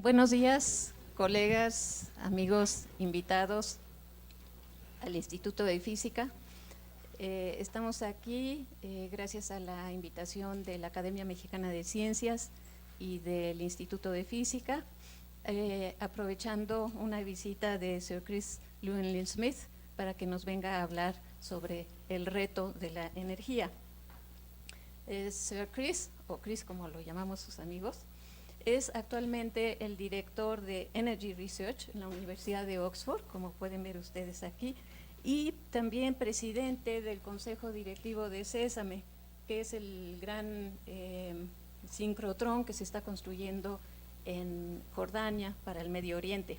Buenos días, colegas, amigos, invitados al Instituto de Física. Estamos aquí gracias a la invitación de la Academia Mexicana de Ciencias y del Instituto de Física, aprovechando una visita de Sir Chris Llewellyn Smith para que nos venga a hablar sobre el reto de la energía. Sir Chris, o Chris como lo llamamos sus amigos, es actualmente el director de Energy Research en la Universidad de Oxford, como pueden ver ustedes aquí, y también presidente del Consejo Directivo de Sésame, que es el gran sincrotrón que se está construyendo en Jordania para el Medio Oriente.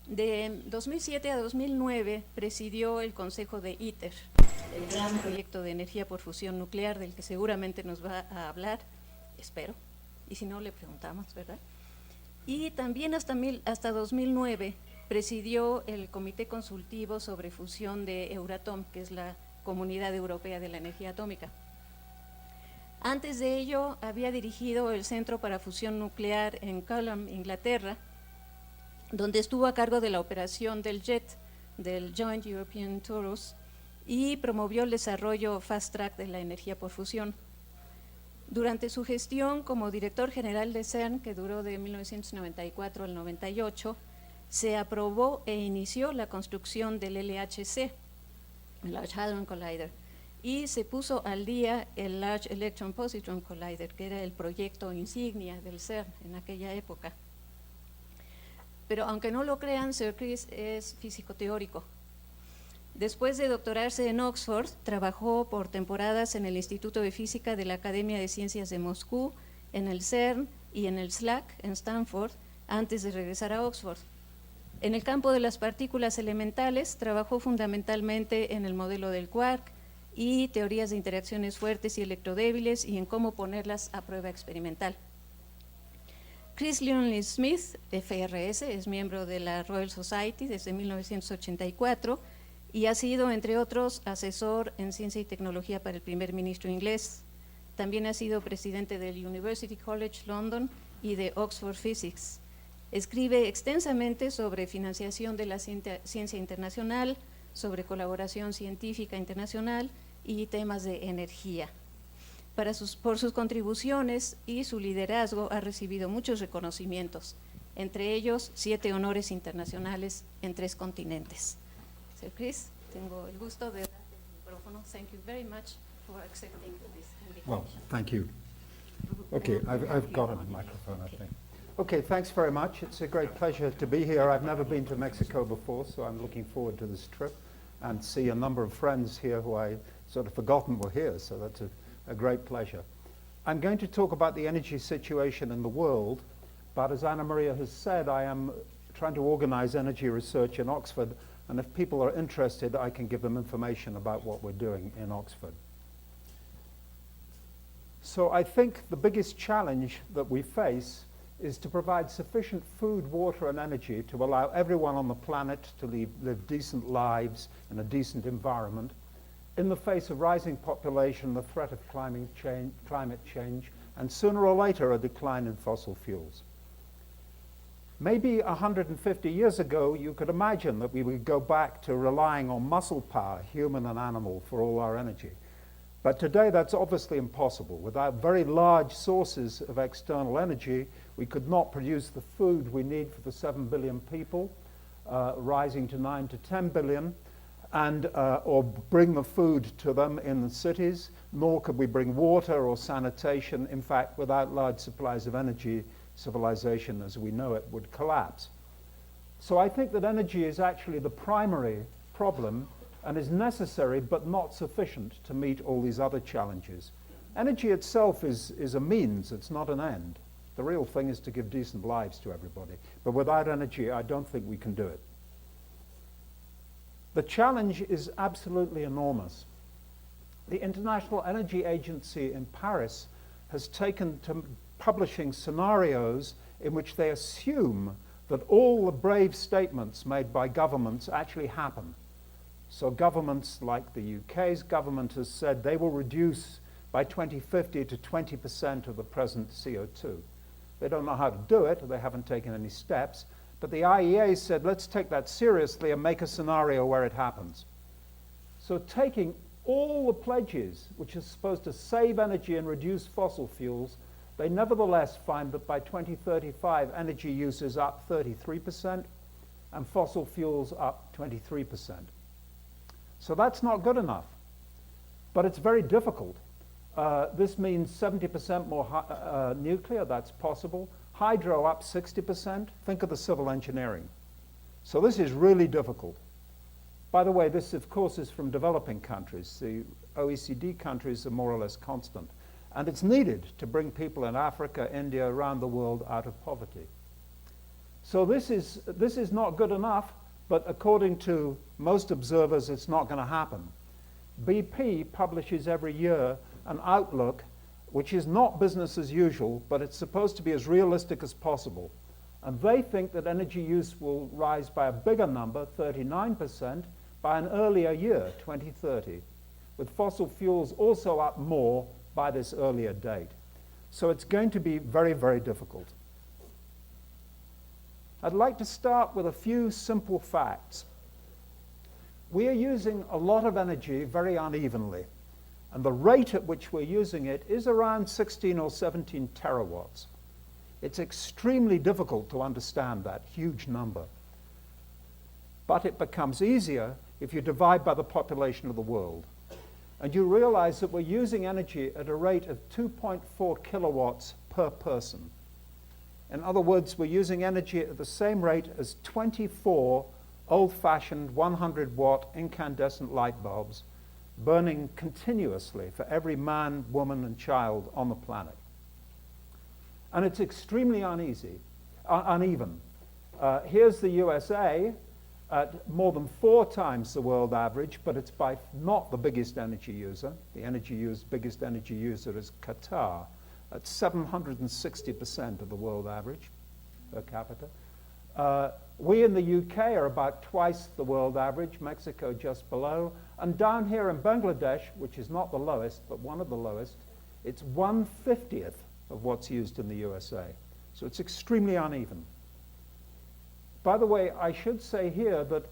De 2007 a 2009 presidió el Consejo de ITER, el gran proyecto de energía por fusión nuclear del que seguramente nos va a hablar, espero. Y si no, le preguntamos, ¿verdad? Y también hasta 2009 presidió el Comité Consultivo sobre Fusión de Euratom, que es la Comunidad Europea de la Energía Atómica. Antes de ello, había dirigido el Centro para Fusión Nuclear en Fulham, Inglaterra, donde estuvo a cargo de la operación del JET, del Joint European Torus, y promovió el desarrollo fast track de la energía por fusión. Durante su gestión como director general de CERN, que duró de 1994 al 98, se aprobó e inició la construcción del LHC, el Large Hadron Collider, y se puso al día el Large Electron Positron Collider, que era el proyecto insignia del CERN en aquella época. Pero aunque no lo crean, Sir Chris es físico teórico. Después de doctorarse en Oxford, trabajó por temporadas en el Instituto de Física de la Academia de Ciencias de Moscú, en el CERN y en el SLAC en Stanford, antes de regresar a Oxford. En el campo de las partículas elementales, trabajó fundamentalmente en el modelo del quark y teorías de interacciones fuertes y electrodébiles y en cómo ponerlas a prueba experimental. Chris Llewellyn Smith, FRS, es miembro de la Royal Society desde 1984, y ha sido, entre otros, asesor en ciencia y tecnología para el primer ministro inglés. También ha sido presidente del University College London y de Oxford Physics. Escribe extensamente sobre financiación de la ciencia internacional, sobre colaboración científica internacional y temas de energía. Por sus contribuciones y su liderazgo ha recibido muchos reconocimientos, entre ellos 7 honores internacionales en 3 continentes. Sir Chris, tengo el gusto de darte el micrófono. Thank you very much for accepting this invitation. Well, thank you. Okay, I've got a microphone, I think. Okay, thanks very much. It's a great pleasure to be here. I've never been to Mexico before, so I'm looking forward to this trip and see a number of friends here who I sort of forgotten were here, so that's a great pleasure. I'm going to talk about the energy situation in the world, but as Anna Maria has said, I am trying to organize energy research in Oxford, and if people are interested, I can give them information about what we're doing in Oxford. So I think the biggest challenge that we face is to provide sufficient food, water, and energy to allow everyone on the planet to live decent lives in a decent environment in the face of rising population, the threat of climate change, and sooner or later a decline in fossil fuels. Maybe 150 years ago, you could imagine that we would go back to relying on muscle power, human and animal, for all our energy. But today, that's obviously impossible. Without very large sources of external energy, we could not produce the food we need for the 7 billion people, rising to 9 to 10 billion, and or bring the food to them in the cities, nor could we bring water or sanitation. In fact, without large supplies of energy, civilization as we know it would collapse. So I think that energy is actually the primary problem and is necessary but not sufficient to meet all these other challenges. Energy itself is a means, it's not an end. The real thing is to give decent lives to everybody. But without energy, I don't think we can do it. The challenge is absolutely enormous. The International Energy Agency in Paris has taken to publishing scenarios in which they assume that all the brave statements made by governments actually happen. So governments like the UK's government has said they will reduce by 2050 to 20% of the present CO2. They don't know how to do it. They haven't taken any steps. But the IEA said, let's take that seriously and make a scenario where it happens. So taking all the pledges, which are supposed to save energy and reduce fossil fuels, they nevertheless find that by 2035, energy use is up 33% and fossil fuels up 23%. So that's not good enough. But it's very difficult. This means 70% more nuclear, that's possible. Hydro up 60%. Think of the civil engineering. So this is really difficult. By the way, this, of course, is from developing countries. The OECD countries are more or less constant. And it's needed to bring people in Africa, India, around the world out of poverty. So this is not good enough, but according to most observers, it's not going to happen. BP publishes every year an outlook which is not business as usual, but it's supposed to be as realistic as possible. And they think that energy use will rise by a bigger number, 39%, by an earlier year, 2030, with fossil fuels also up more by this earlier date. So it's going to be very, very difficult. I'd like to start with a few simple facts. We are using a lot of energy very unevenly, and the rate at which we're using it is around 16 or 17 terawatts. It's extremely difficult to understand that huge number. But it becomes easier if you divide by the population of the world. And you realize that we're using energy at a rate of 2.4 kilowatts per person. In other words, we're using energy at the same rate as 24 old-fashioned 100-watt incandescent light bulbs burning continuously for every man, woman, and child on the planet. And it's extremely uneven. Here's the USA at more than 4 times the world average, but it's by not the biggest energy user. The biggest energy user is Qatar at 760% of the world average per capita. We in the UK are about twice the world average, Mexico just below. And down here in Bangladesh, which is not the lowest, but one of the lowest, it's 1/50th of what's used in the USA. So it's extremely uneven. By the way, I should say here that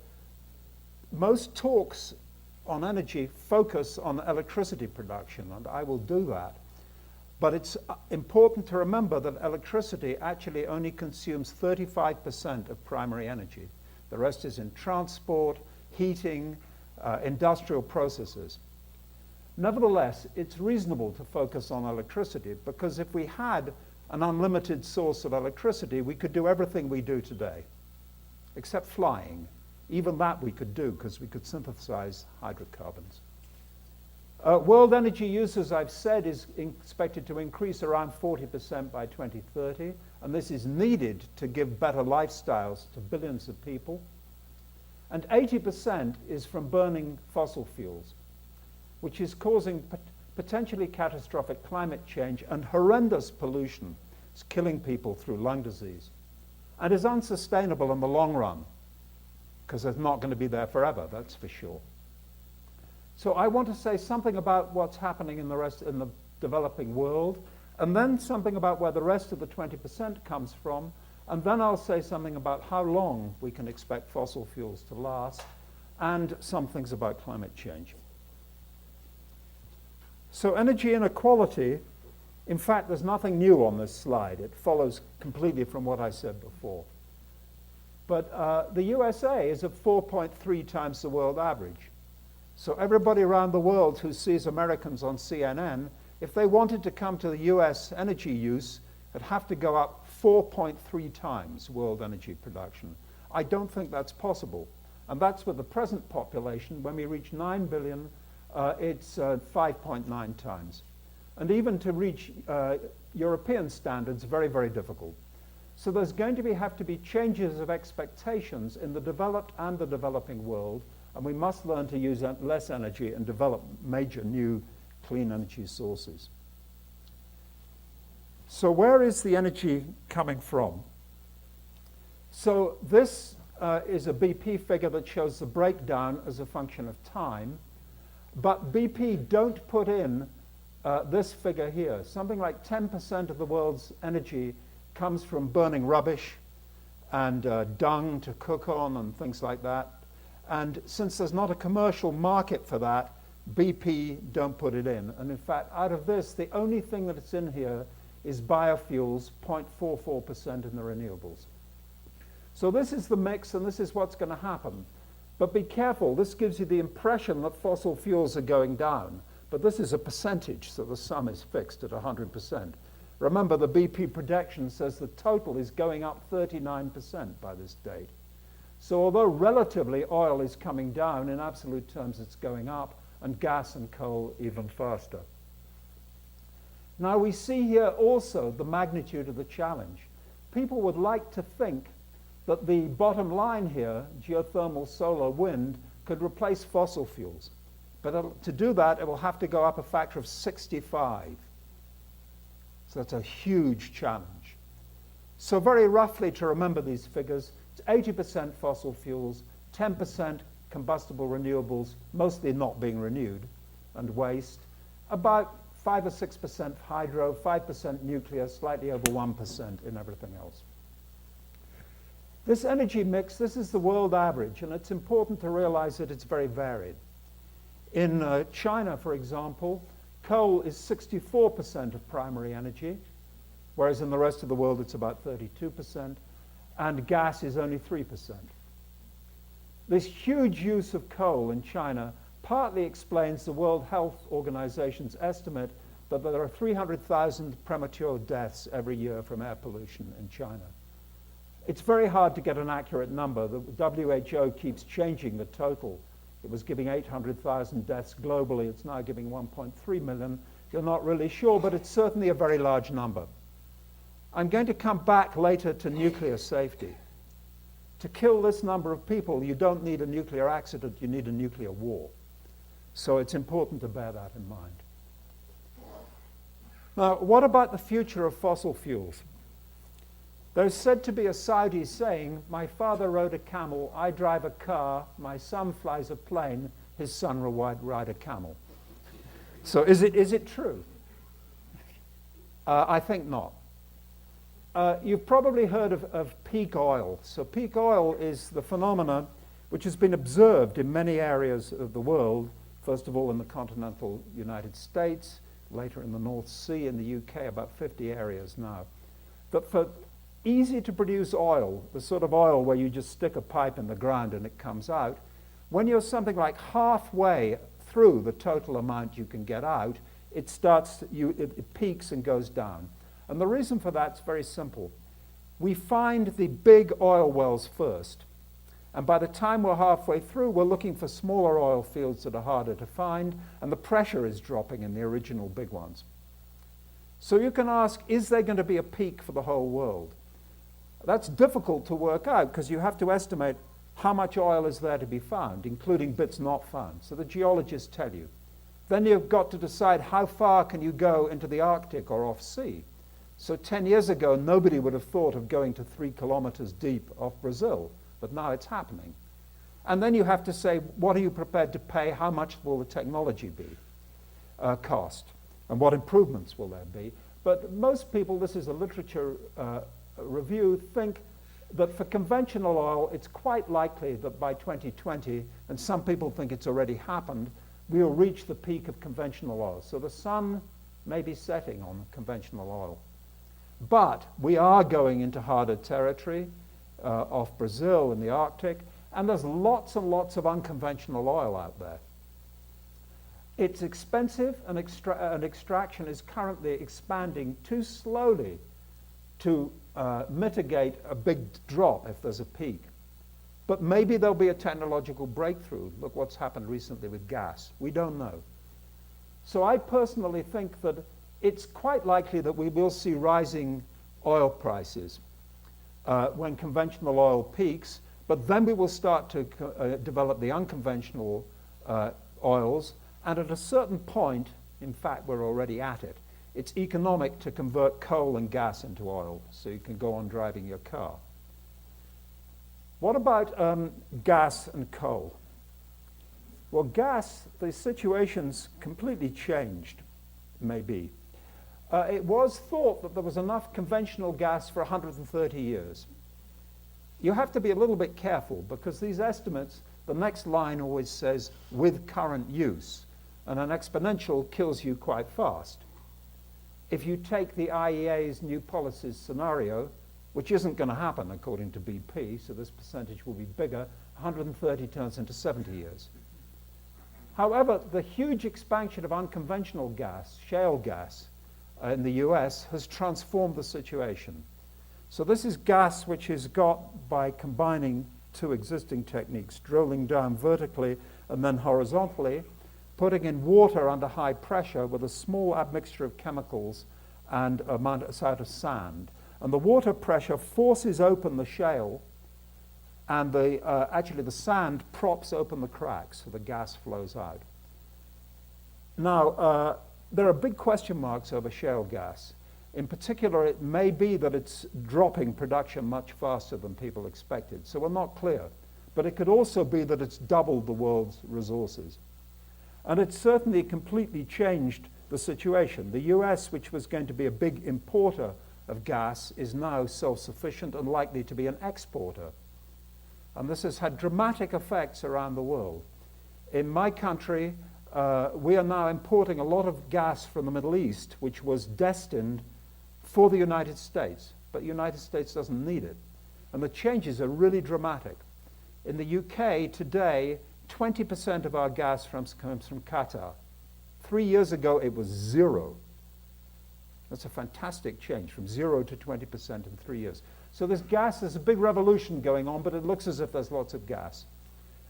most talks on energy focus on electricity production, and I will do that. But it's important to remember that electricity actually only consumes 35% of primary energy. The rest is in transport, heating, industrial processes. Nevertheless, it's reasonable to focus on electricity because if we had an unlimited source of electricity, we could do everything we do today, except flying. Even that we could do because we could synthesize hydrocarbons. World energy use, as I've said, is expected to increase around 40% by 2030, and this is needed to give better lifestyles to billions of people. And 80% is from burning fossil fuels, which is causing potentially catastrophic climate change and horrendous pollution. It's killing people through lung disease. And is unsustainable in the long run, because it's not going to be there forever, that's for sure. So I want to say something about what's happening in the developing world, and then something about where the rest of the 20% comes from, and then I'll say something about how long we can expect fossil fuels to last, and some things about climate change. So energy inequality, in fact, there's nothing new on this slide. It follows completely from what I said before. But the USA is at 4.3 times the world average. So everybody around the world who sees Americans on CNN, if they wanted to come to the US energy use, would have to go up 4.3 times world energy production. I don't think that's possible. And that's with the present population. When we reach 9 billion, it's 5.9 times. And even to reach European standards, very, very difficult. So there's going to have to be changes of expectations in the developed and the developing world, and we must learn to use less energy and develop major new clean energy sources. So where is the energy coming from? So this is a BP figure that shows the breakdown as a function of time, but BP don't put in this figure here. Something like 10% of the world's energy comes from burning rubbish and dung to cook on and things like that. And since there's not a commercial market for that, BP don't put it in. And in fact, out of this, the only thing that's in here is biofuels, 0.44% in the renewables. So this is the mix, and this is what's going to happen. But be careful, this gives you the impression that fossil fuels are going down. But this is a percentage, so the sum is fixed at 100%. Remember, the BP projection says the total is going up 39% by this date. So although relatively oil is coming down, in absolute terms it's going up, and gas and coal even faster. Now we see here also the magnitude of the challenge. People would like to think that the bottom line here, geothermal, solar, wind, could replace fossil fuels. But to do that, it will have to go up a factor of 65. So that's a huge challenge. So very roughly, to remember these figures, it's 80% fossil fuels, 10% combustible renewables, mostly not being renewed, and waste, about 5 or 6% hydro, 5% nuclear, slightly over 1% in everything else. This energy mix, this is the world average, and it's important to realize that it's very varied. In China, for example, coal is 64% of primary energy, whereas in the rest of the world it's about 32%, and gas is only 3%. This huge use of coal in China partly explains the World Health Organization's estimate that there are 300,000 premature deaths every year from air pollution in China. It's very hard to get an accurate number. The WHO keeps changing the total. It was giving 800,000 deaths globally. It's now giving 1.3 million. You're not really sure, but it's certainly a very large number. I'm going to come back later to nuclear safety. To kill this number of people, you don't need a nuclear accident, you need a nuclear war. So it's important to bear that in mind. Now, what about the future of fossil fuels? There's said to be a Saudi saying, my father rode a camel, I drive a car, my son flies a plane, his son will ride a camel. So is it true? I think not. You've probably heard of peak oil. So peak oil is the phenomenon which has been observed in many areas of the world, first of all in the continental United States, later in the North Sea, in the UK, about 50 areas now. But for easy to produce oil, the sort of oil where you just stick a pipe in the ground and it comes out, when you're something like halfway through the total amount you can get out, it peaks and goes down. And the reason for that's very simple. We find the big oil wells first, and by the time we're halfway through, we're looking for smaller oil fields that are harder to find, and the pressure is dropping in the original big ones. So you can ask, is there going to be a peak for the whole world? That's difficult to work out because you have to estimate how much oil is there to be found, including bits not found. So the geologists tell you. Then you've got to decide how far can you go into the Arctic or off sea. So 10 years ago, nobody would have thought of going to 3 kilometers deep off Brazil, but now it's happening. And then you have to say, what are you prepared to pay? How much will the technology be cost? And what improvements will there be? But most people, this is a literature review, think that for conventional oil, it's quite likely that by 2020, and some people think it's already happened, we'll reach the peak of conventional oil. So the sun may be setting on conventional oil. But we are going into harder territory off Brazil and the Arctic, and there's lots and lots of unconventional oil out there. It's expensive, and extraction is currently expanding too slowly to mitigate a big drop if there's a peak. But maybe there'll be a technological breakthrough. Look what's happened recently with gas. We don't know. So I personally think that it's quite likely that we will see rising oil prices when conventional oil peaks, but then we will start to develop the unconventional oils, and at a certain point, in fact we're already at it, it's economic to convert coal and gas into oil, so you can go on driving your car. What about gas and coal? Well, gas, the situation's completely changed, maybe. It was thought that there was enough conventional gas for 130 years. You have to be a little bit careful because these estimates, the next line always says with current use, and an exponential kills you quite fast. If you take the IEA's new policies scenario, which isn't going to happen according to BP, so this percentage will be bigger, 130 turns into 70 years. However, the huge expansion of unconventional gas, shale gas, in the US has transformed the situation. So this is gas which is got by combining two existing techniques, drilling down vertically and then horizontally, putting in water under high pressure with a small admixture of chemicals and a amount of sand. And the water pressure forces open the shale, and actually the sand props open the cracks so the gas flows out. Now, there are big question marks over shale gas. In particular, it may be that it's dropping production much faster than people expected, so we're not clear. But it could also be that it's doubled the world's resources. And it's certainly completely changed the situation. The US, which was going to be a big importer of gas, is now self-sufficient and likely to be an exporter. And this has had dramatic effects around the world. In my country, we are now importing a lot of gas from the Middle East, which was destined for the United States, but the United States doesn't need it. And the changes are really dramatic. In the UK today, 20% of our gas comes from Qatar. 3 years ago, it was 0. That's a fantastic change, from 0 to 20% in 3 years. So there's a big revolution going on, but it looks as if there's lots of gas.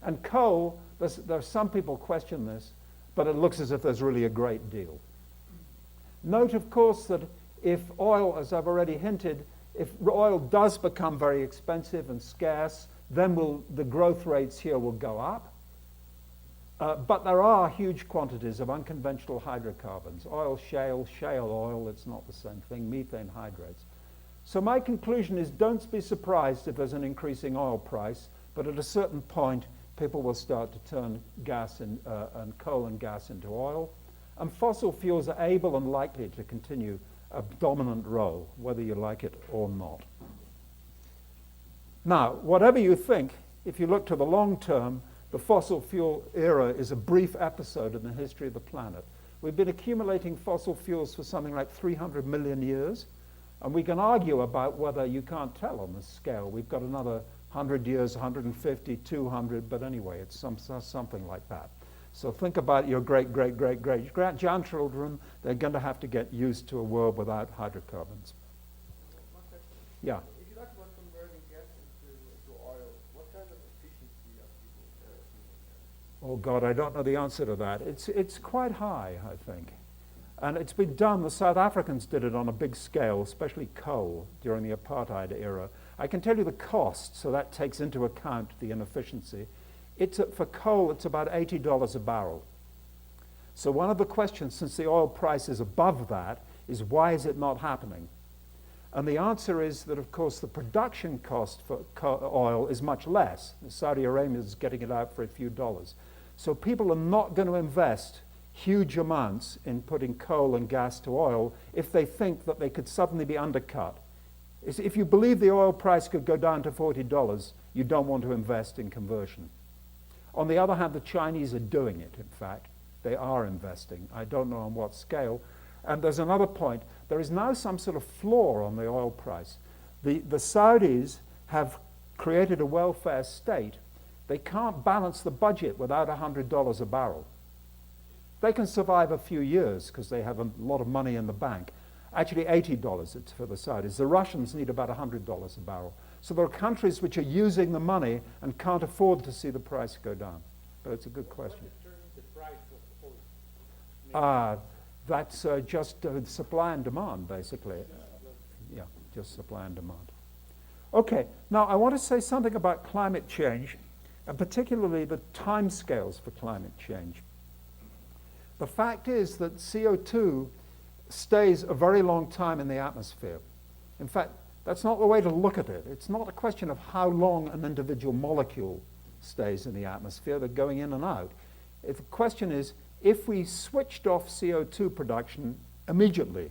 And coal, there are some people question this, but it looks as if there's really a great deal. Note, of course, that if oil, as I've already hinted, if oil does become very expensive and scarce, then the growth rates here will go up. But there are huge quantities of unconventional hydrocarbons, oil, shale oil, it's not the same thing, methane hydrates. So my conclusion is don't be surprised if there's an increasing oil price, but at a certain point, people will start to turn gas and coal and gas into oil. And fossil fuels are able and likely to continue a dominant role, whether you like it or not. Now, whatever you think, if you look to the long term, the fossil fuel era is a brief episode in the history of the planet. We've been accumulating fossil fuels for something like 300 million years, and we can argue about whether you can't tell on this scale. We've got another 100 years, 150, 200, but anyway, it's something like that. So think about your great-grandchildren. They're going to have to get used to a world without hydrocarbons. Yeah. If you talk about converting gas into oil, what kind of efficiency are people seeing? Oh God, I don't know the answer to that. It's quite high, I think. And it's been done, the South Africans did it on a big scale, especially coal during the apartheid era. I can tell you the cost, so that takes into account the inefficiency. For coal, it's about $80 a barrel. So one of the questions, since the oil price is above that, is why is it not happening? And the answer is that, of course, the production cost for oil is much less. Saudi Arabia is getting it out for a few dollars. So people are not going to invest huge amounts in putting coal and gas to oil if they think that they could suddenly be undercut. If you believe the oil price could go down to $40, you don't want to invest in conversion. On the other hand, the Chinese are doing it, in fact. They are investing. I don't know on what scale. And there's another point. There is now some sort of floor on the oil price. The Saudis have created a welfare state. They can't balance the budget without $100 a barrel. They can survive a few years because they have a lot of money in the bank. Actually, $80 it's for the Saudis. The Russians need about $100 a barrel. So there are countries which are using the money and can't afford to see the price go down. But it's a good question. What determines the price of oil? That's just supply and demand, basically. Yeah, just supply and demand. Okay, now I want to say something about climate change, and particularly the timescales for climate change. The fact is that CO2 stays a very long time in the atmosphere. In fact, that's not the way to look at it. It's not a question of how long an individual molecule stays in the atmosphere. They're going in and out. The question is, if we switched off CO2 production immediately,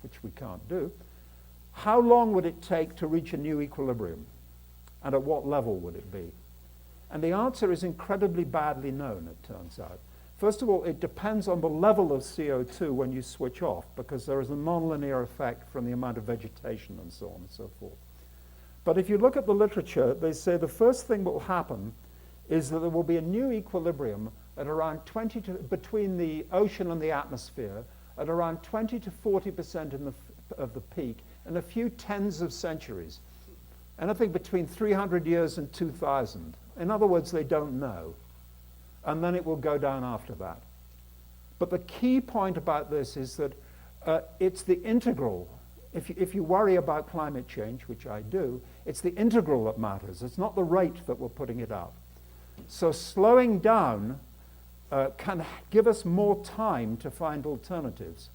which we can't do, how long would it take to reach a new equilibrium? And at what level would it be? And the answer is incredibly badly known, it turns out. First of all, it depends on the level of CO2 when you switch off, because there is a nonlinear effect from the amount of vegetation and so on and so forth. But if you look at the literature, they say the first thing that will happen is that there will be a new equilibrium at around between the ocean and the atmosphere at around 20 to 40% of the peak in a few tens of centuries. Anything between 300 years and 2,000. In other words, they don't know. And then it will go down after that. But the key point about this is that it's the integral. If you worry about climate change, which I do, it's the integral that matters. It's not the rate that we're putting it up. So slowing down can give us more time to find alternatives.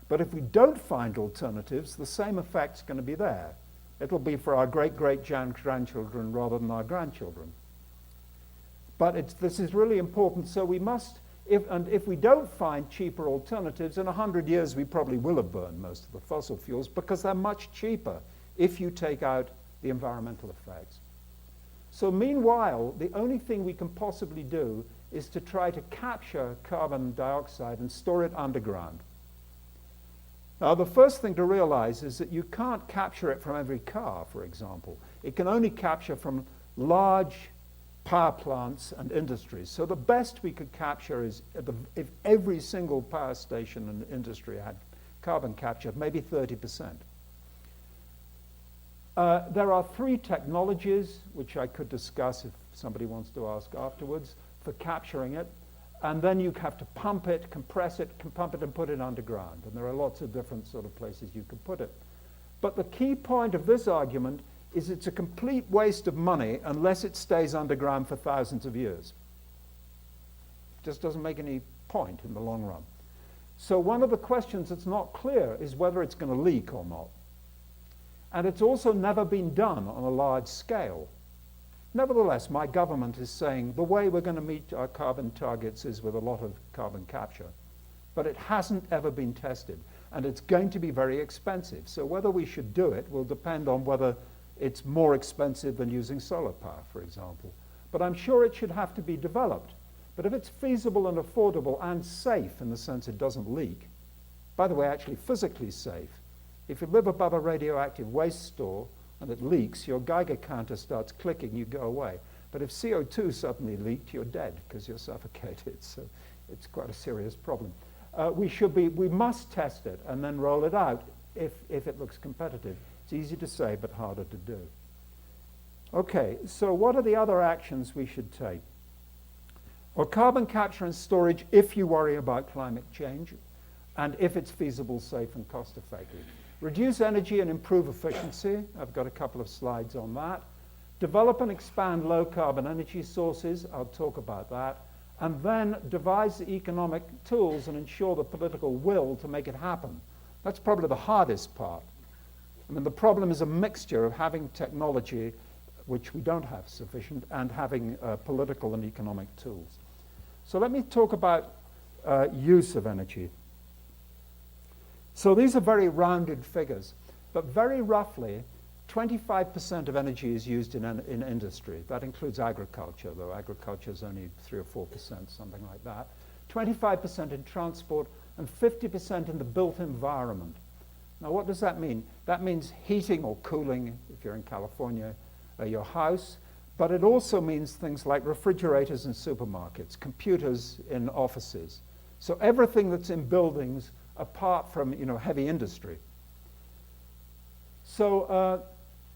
But if we don't find alternatives, the same effect's going to be there. It'll be for our great-great-grandchildren rather than our grandchildren. But this is really important. So we must, if we don't find cheaper alternatives, in 100 years we probably will have burned most of the fossil fuels because they're much cheaper if you take out the environmental effects. So meanwhile, the only thing we can possibly do is to try to capture carbon dioxide and store it underground. Now, the first thing to realize is that you can't capture it from every car, for example. It can only capture from large power plants and industries. So the best we could capture is if every single power station and industry had carbon capture, maybe 30%. There are 3 technologies, which I could discuss if somebody wants to ask afterwards, for capturing it. And then you have to pump it, compress it, pump it and put it underground. And there are lots of different sort of places you can put it. But the key point of this argument is it's a complete waste of money unless it stays underground for thousands of years. It just doesn't make any point in the long run. So one of the questions that's not clear is whether it's going to leak or not. And it's also never been done on a large scale. Nevertheless, my government is saying the way we're going to meet our carbon targets is with a lot of carbon capture. But it hasn't ever been tested, and it's going to be very expensive. So whether we should do it will depend on whether it's more expensive than using solar power, for example. But I'm sure it should have to be developed. But if it's feasible and affordable and safe in the sense it doesn't leak, by the way, actually physically safe, if you live above a radioactive waste store and it leaks, your Geiger counter starts clicking, you go away. But if CO2 suddenly leaked, you're dead because you're suffocated. So it's quite a serious problem. We must test it and then roll it out if it looks competitive. It's easy to say, but harder to do. Okay, so what are the other actions we should take? Well, carbon capture and storage if you worry about climate change and if it's feasible, safe, and cost-effective. Reduce energy and improve efficiency. I've got a couple of slides on that. Develop and expand low-carbon energy sources. I'll talk about that. And then devise the economic tools and ensure the political will to make it happen. That's probably the hardest part. I mean, the problem is a mixture of having technology, which we don't have sufficient, and having political and economic tools. So let me talk about use of energy. So these are very rounded figures, but very roughly, 25% of energy is used in industry. That includes agriculture, though agriculture is only 3 or 4%, something like that. 25% in transport, and 50% in the built environment. Now, what does that mean? That means heating or cooling, if you're in California, your house, but it also means things like refrigerators in supermarkets, computers in offices. So everything that's in buildings apart from, heavy industry. So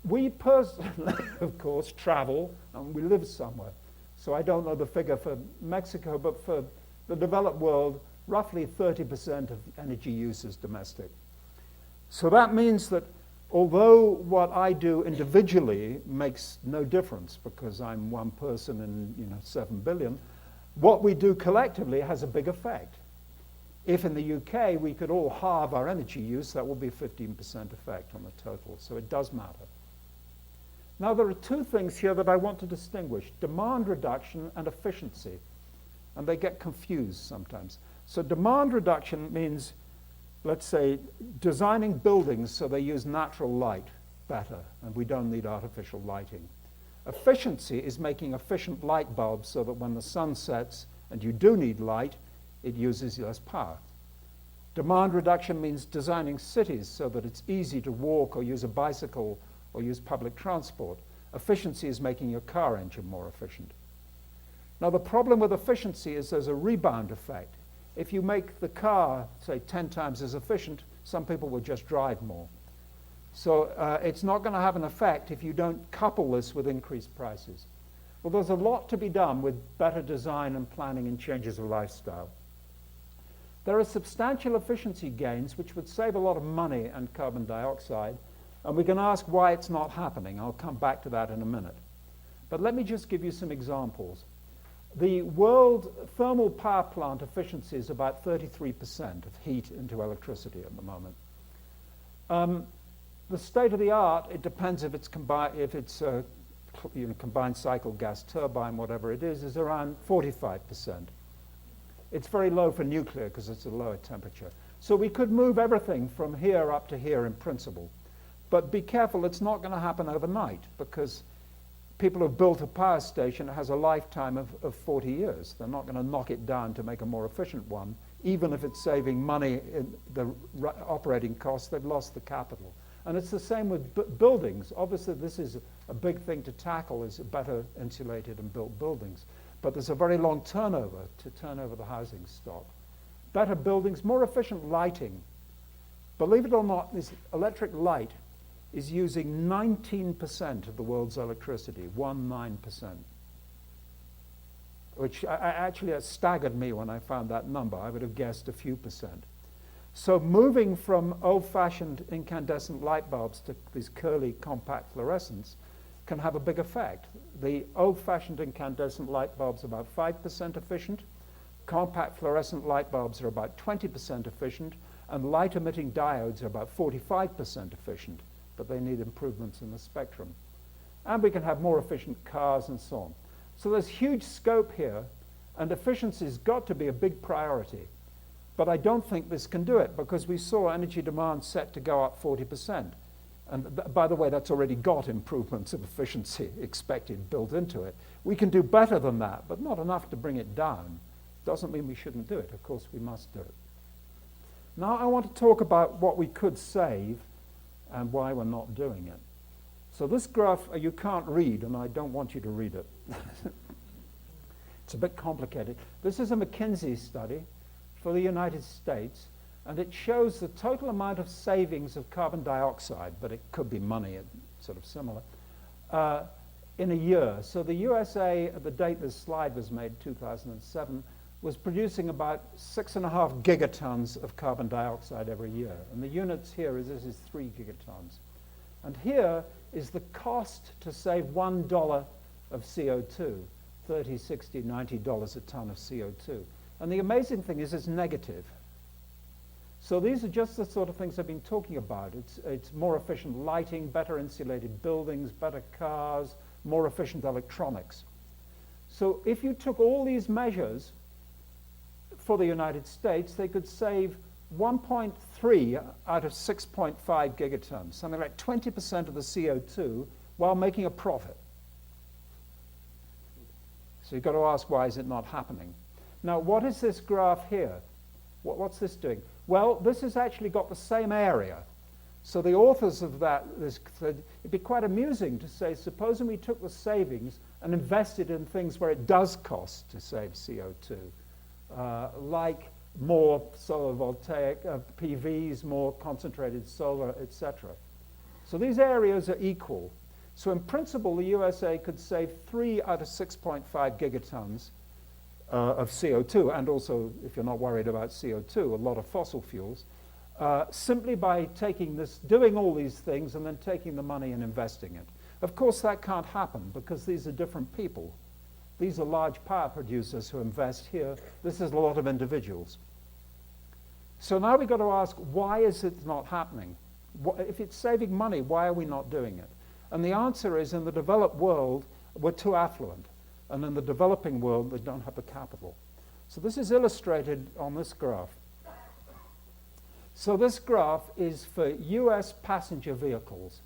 we personally, of course, travel and we live somewhere. So I don't know the figure for Mexico, but for the developed world, roughly 30% of energy use is domestic. So that means that although what I do individually makes no difference because I'm one person in 7 billion, what we do collectively has a big effect. If in the UK we could all halve our energy use, that would be a 15% effect on the total. So it does matter. Now there are 2 things here that I want to distinguish, demand reduction and efficiency. And they get confused sometimes. So demand reduction means let's say, designing buildings so they use natural light better, and we don't need artificial lighting. Efficiency is making efficient light bulbs so that when the sun sets and you do need light, it uses less power. Demand reduction means designing cities so that it's easy to walk or use a bicycle or use public transport. Efficiency is making your car engine more efficient. Now, the problem with efficiency is there's a rebound effect. If you make the car, say, 10 times as efficient, some people will just drive more. So it's not going to have an effect if you don't couple this with increased prices. Well, there's a lot to be done with better design and planning and changes of lifestyle. There are substantial efficiency gains which would save a lot of money and carbon dioxide, and we can ask why it's not happening. I'll come back to that in a minute. But let me just give you some examples. The world thermal power plant efficiency is about 33% of heat into electricity at the moment. The state of the art, it depends if it's combined cycle gas turbine, whatever it is around 45%. It's very low for nuclear because it's a lower temperature. So we could move everything from here up to here in principle. But be careful, it's not going to happen overnight, because people who've built a power station has a lifetime of 40 years. They're not going to knock it down to make a more efficient one. Even if it's saving money in the operating costs, they've lost the capital. And it's the same with buildings. Obviously, this is a big thing to tackle, is better insulated and built buildings. But there's a very long turnover to turn over the housing stock. Better buildings, more efficient lighting. Believe it or not, this electric light is using 19% of the world's electricity, 19%. Which actually staggered me when I found that number. I would have guessed a few percent. So moving from old-fashioned incandescent light bulbs to these curly compact fluorescents can have a big effect. The old-fashioned incandescent light bulbs are about 5% efficient. Compact fluorescent light bulbs are about 20% efficient. And light-emitting diodes are about 45% efficient. But they need improvements in the spectrum. And we can have more efficient cars and so on. So there's huge scope here, and efficiency's got to be a big priority. But I don't think this can do it, because we saw energy demand set to go up 40%. And by the way, that's already got improvements of efficiency expected built into it. We can do better than that, but not enough to bring it down. Doesn't mean we shouldn't do it. Of course, we must do it. Now I want to talk about what we could save and why we're not doing it. So this graph you can't read, and I don't want you to read it. It's a bit complicated. This is a McKinsey study for the United States, and it shows the total amount of savings of carbon dioxide, but it could be money, it's sort of similar, in a year. So the USA, at the date this slide was made, 2007, was producing about 6.5 gigatons of carbon dioxide every year. And the units here is, this is 3 gigatons. And here is the cost to save $1 of CO2, $30, $60, $90 a ton of CO2. And the amazing thing is it's negative. So these are just the sort of things I've been talking about. It's more efficient lighting, better insulated buildings, better cars, more efficient electronics. So if you took all these measures for the United States, they could save 1.3 out of 6.5 gigatons, something like 20% of the CO2, while making a profit. So you've got to ask, why is it not happening? Now, what is this graph here? What's this doing? Well, this has actually got the same area. So the authors of that said it'd be quite amusing to say, supposing we took the savings and invested in things where it does cost to save CO2, like more solar voltaic PVs, more concentrated solar, etc. So these areas are equal. So in principle, the USA could save 3 out of 6.5 gigatons of CO2, and also, if you're not worried about CO2, a lot of fossil fuels, simply by taking this, doing all these things, and then taking the money and investing it. Of course, that can't happen, because these are different people. These are large power producers who invest here. This is a lot of individuals. So now we've got to ask, why is it not happening? If it's saving money, why are we not doing it? And the answer is, in the developed world, we're too affluent. And in the developing world, they don't have the capital. So this is illustrated on this graph. So this graph is for US passenger vehicles,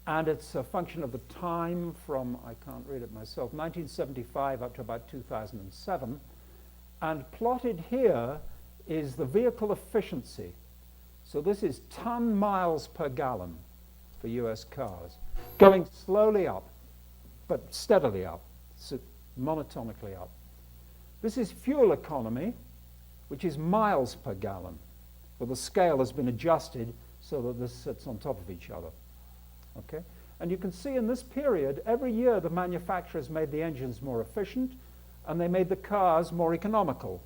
and it's a function of the time from, I can't read it myself, 1975 up to about 2007. And plotted here is the vehicle efficiency. So this is ton miles per gallon for US cars, going slowly up, but steadily up, so monotonically up. This is fuel economy, which is miles per gallon. Well, the scale has been adjusted so that this sits on top of each other. Okay? And you can see in this period, every year the manufacturers made the engines more efficient and they made the cars more economical.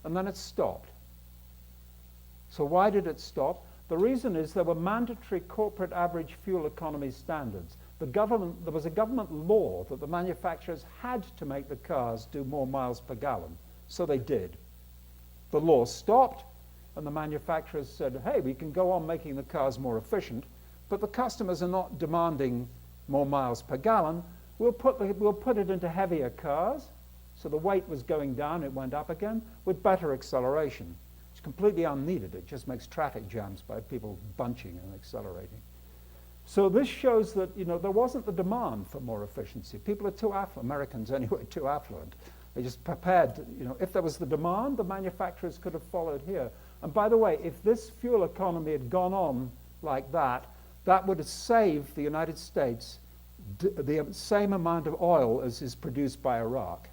And then it stopped. So why did it stop? The reason is there were mandatory corporate average fuel economy standards. There was a government law that the manufacturers had to make the cars do more miles per gallon. So they did. The law stopped, and the manufacturers said, hey, we can go on making the cars more efficient, but the customers are not demanding more miles per gallon. We'll put it into heavier cars. So the weight was going down, it went up again, with better acceleration. It's completely unneeded. It just makes traffic jams by people bunching and accelerating. So this shows that, there wasn't the demand for more efficiency. People are too affluent, Americans anyway, too affluent. They just prepared, if there was the demand, the manufacturers could have followed here. And by the way, if this fuel economy had gone on like that, that would have saved the United States the same amount of oil as is produced by Iraq.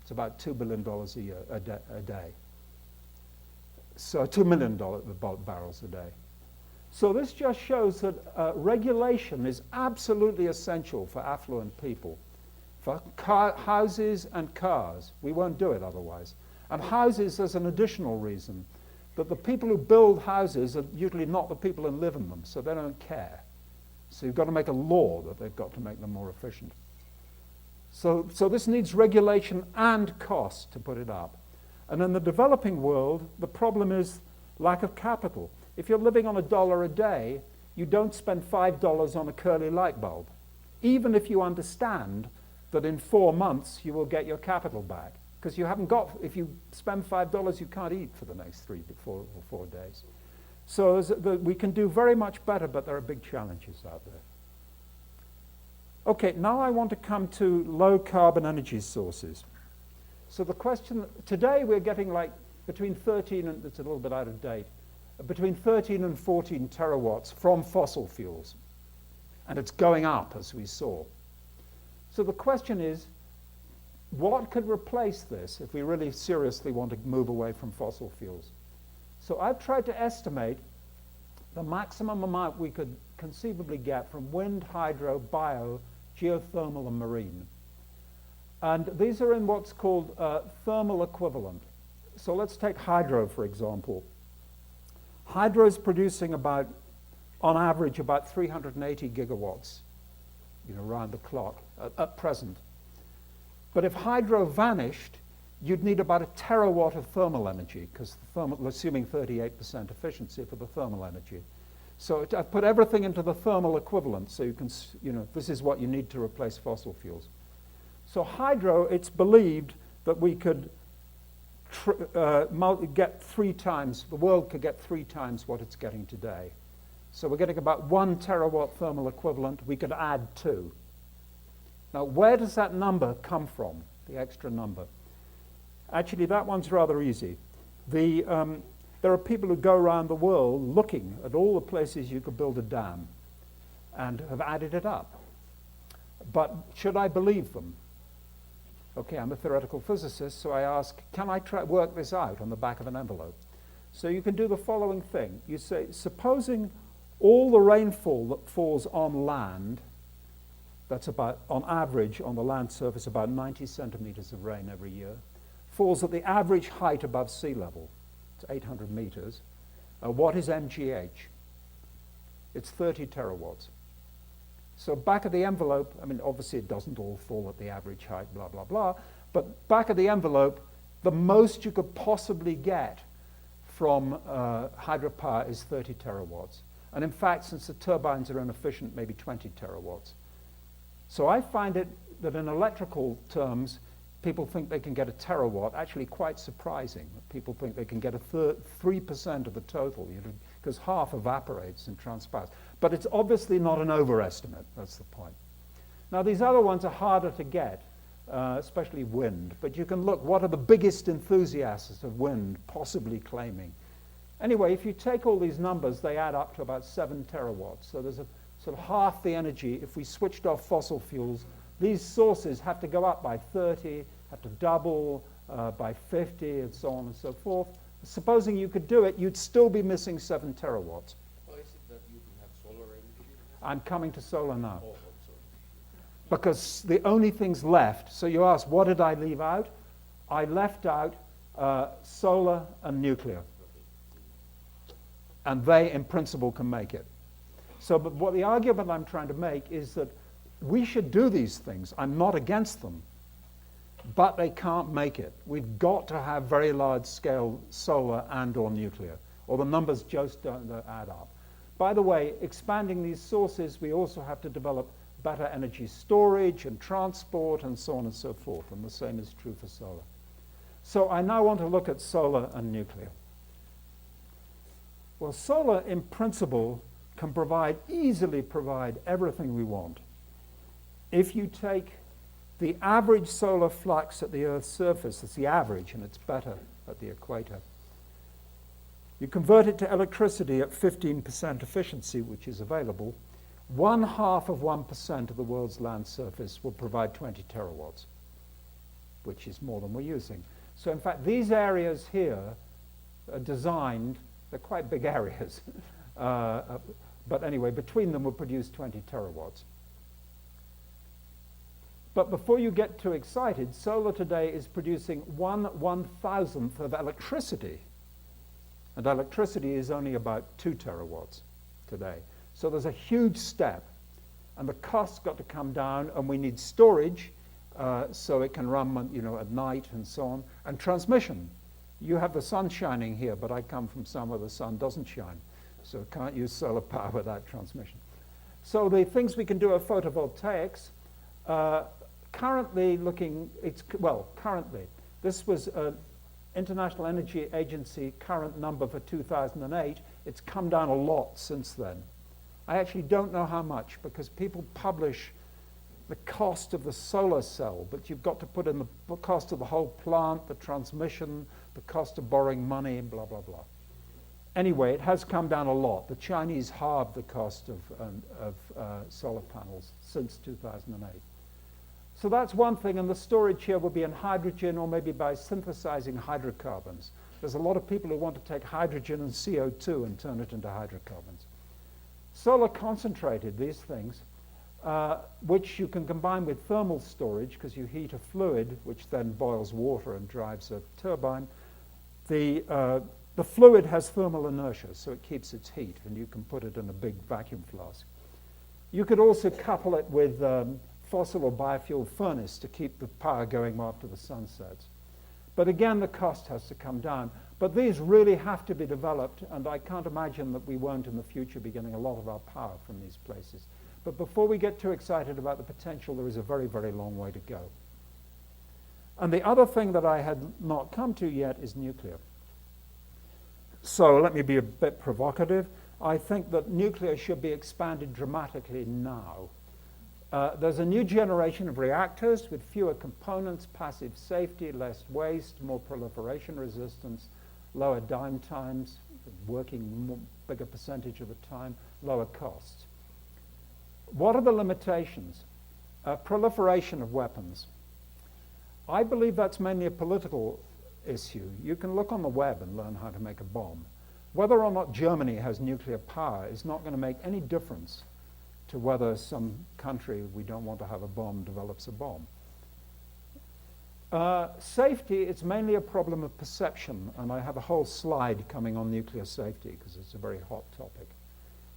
It's about $2 billion a day. So $2 million barrels a day. So this just shows that regulation is absolutely essential for affluent people. For houses and cars, we won't do it otherwise. And houses, there's an additional reason, that the people who build houses are usually not the people who live in them, so they don't care. So you've got to make a law that they've got to make them more efficient. So this needs regulation and cost to put it up. And in the developing world, the problem is lack of capital. If you're living on $1 a day, you don't spend $5 on a curly light bulb, even if you understand that in 4 months you will get your capital back. Because you haven't got, if you spend $5, you can't eat for the next 3 to 4 days. So we can do very much better, but there are big challenges out there. Okay, now I want to come to low carbon energy sources. So the question, today we're getting like between 13 and, it's a little bit out of date, between 13 and 14 terawatts from fossil fuels. And it's going up, as we saw. So the question is, what could replace this if we really seriously want to move away from fossil fuels? So I've tried to estimate the maximum amount we could conceivably get from wind, hydro, bio, geothermal, and marine. And these are in what's called thermal equivalent. So let's take hydro, for example. Hydro is producing about, on average, about 380 gigawatts, around the clock at present. But if hydro vanished, you'd need about a terawatt of thermal energy, because assuming 38% efficiency for the thermal energy. So I've put everything into the thermal equivalent, so you can, this is what you need to replace fossil fuels. So hydro, it's believed that we could get 3 times, the world could get 3 times what it's getting today. So we're getting about 1 terawatt thermal equivalent. We could add 2. Now, where does that number come from, the extra number? Actually, that one's rather easy. There are people who go around the world looking at all the places you could build a dam and have added it up. But should I believe them? Okay, I'm a theoretical physicist, so I ask, can I work this out on the back of an envelope? So you can do the following thing. You say, supposing all the rainfall that falls on land, that's about, on average, on the land surface, about 90 centimeters of rain every year, falls at the average height above sea level. It's 800 meters. What is MGH? It's 30 terawatts. So back of the envelope, I mean, obviously it doesn't all fall at the average height, blah, blah, blah, but back of the envelope, the most you could possibly get from hydropower is 30 terawatts. And in fact, since the turbines are inefficient, maybe 20 terawatts. So I find it that in electrical terms, people think they can get a terawatt, actually quite surprising. People think they can get 3% of the total, because half evaporates and transpires. But it's obviously not an overestimate, that's the point. Now these other ones are harder to get, especially wind, but you can look, what are the biggest enthusiasts of wind possibly claiming? Anyway, if you take all these numbers, they add up to about 7 terawatts. So there's a sort of half the energy. If we switched off fossil fuels, these sources have to go up by 30, have to double by 50, and so on and so forth. Supposing you could do it, you'd still be missing 7 terawatts. Why is it that you can have solar energy? I'm coming to solar now. Oh, I'm sorry. Because the only things left, so you ask, what did I leave out? I left out solar and nuclear. And they, in principle, can make it. So, but what the argument I'm trying to make is that we should do these things. I'm not against them, but they can't make it. We've got to have very large-scale solar and or nuclear, or the numbers just don't add up. By the way, expanding these sources, we also have to develop better energy storage and transport and so on and so forth, and the same is true for solar. So I now want to look at solar and nuclear. Well, solar, in principle, can easily provide everything we want. If you take the average solar flux at the Earth's surface, it's the average, and it's better at the equator. You convert it to electricity at 15% efficiency, which is available. 0.5% of the world's land surface will provide 20 terawatts, which is more than we're using. So in fact, these areas here are designed, they're quite big areas, but anyway, between them will produce 20 terawatts. But before you get too excited, solar today is producing 1/1000th of electricity. And electricity is only about 2 terawatts today. So there's a huge step. And the costs got to come down, and we need storage so it can run at night and so on. And transmission. You have the sun shining here, but I come from somewhere the sun doesn't shine. So can't use solar power without transmission. So the things we can do are photovoltaics. Currently, this was an International Energy Agency current number for 2008. It's come down a lot since then. I actually don't know how much, because people publish the cost of the solar cell, but you've got to put in the cost of the whole plant, the transmission, the cost of borrowing money, blah, blah, blah. Anyway, it has come down a lot. The Chinese halved the cost of solar panels since 2008. So that's one thing, and the storage here will be in hydrogen or maybe by synthesizing hydrocarbons. There's a lot of people who want to take hydrogen and CO2 and turn it into hydrocarbons. Solar concentrated, these things, which you can combine with thermal storage because you heat a fluid which then boils water and drives a turbine. The fluid has thermal inertia, so it keeps its heat, and you can put it in a big vacuum flask. You could also couple it with fossil or biofuel furnace to keep the power going after the sun sets. But again, the cost has to come down. But these really have to be developed, and I can't imagine that we won't in the future be getting a lot of our power from these places. But before we get too excited about the potential, there is a very, very long way to go. And the other thing that I had not come to yet is nuclear. So let me be a bit provocative. I think that nuclear should be expanded dramatically now. There's a new generation of reactors with fewer components, passive safety, less waste, more proliferation resistance, lower dyne times, working bigger percentage of the time, lower costs. What are the limitations? Proliferation of weapons. I believe that's mainly a political issue. You can look on the web and learn how to make a bomb. Whether or not Germany has nuclear power is not going to make any difference to whether some country we don't want to have a bomb develops a bomb. Safety, it's mainly a problem of perception, and I have a whole slide coming on nuclear safety because it's a very hot topic.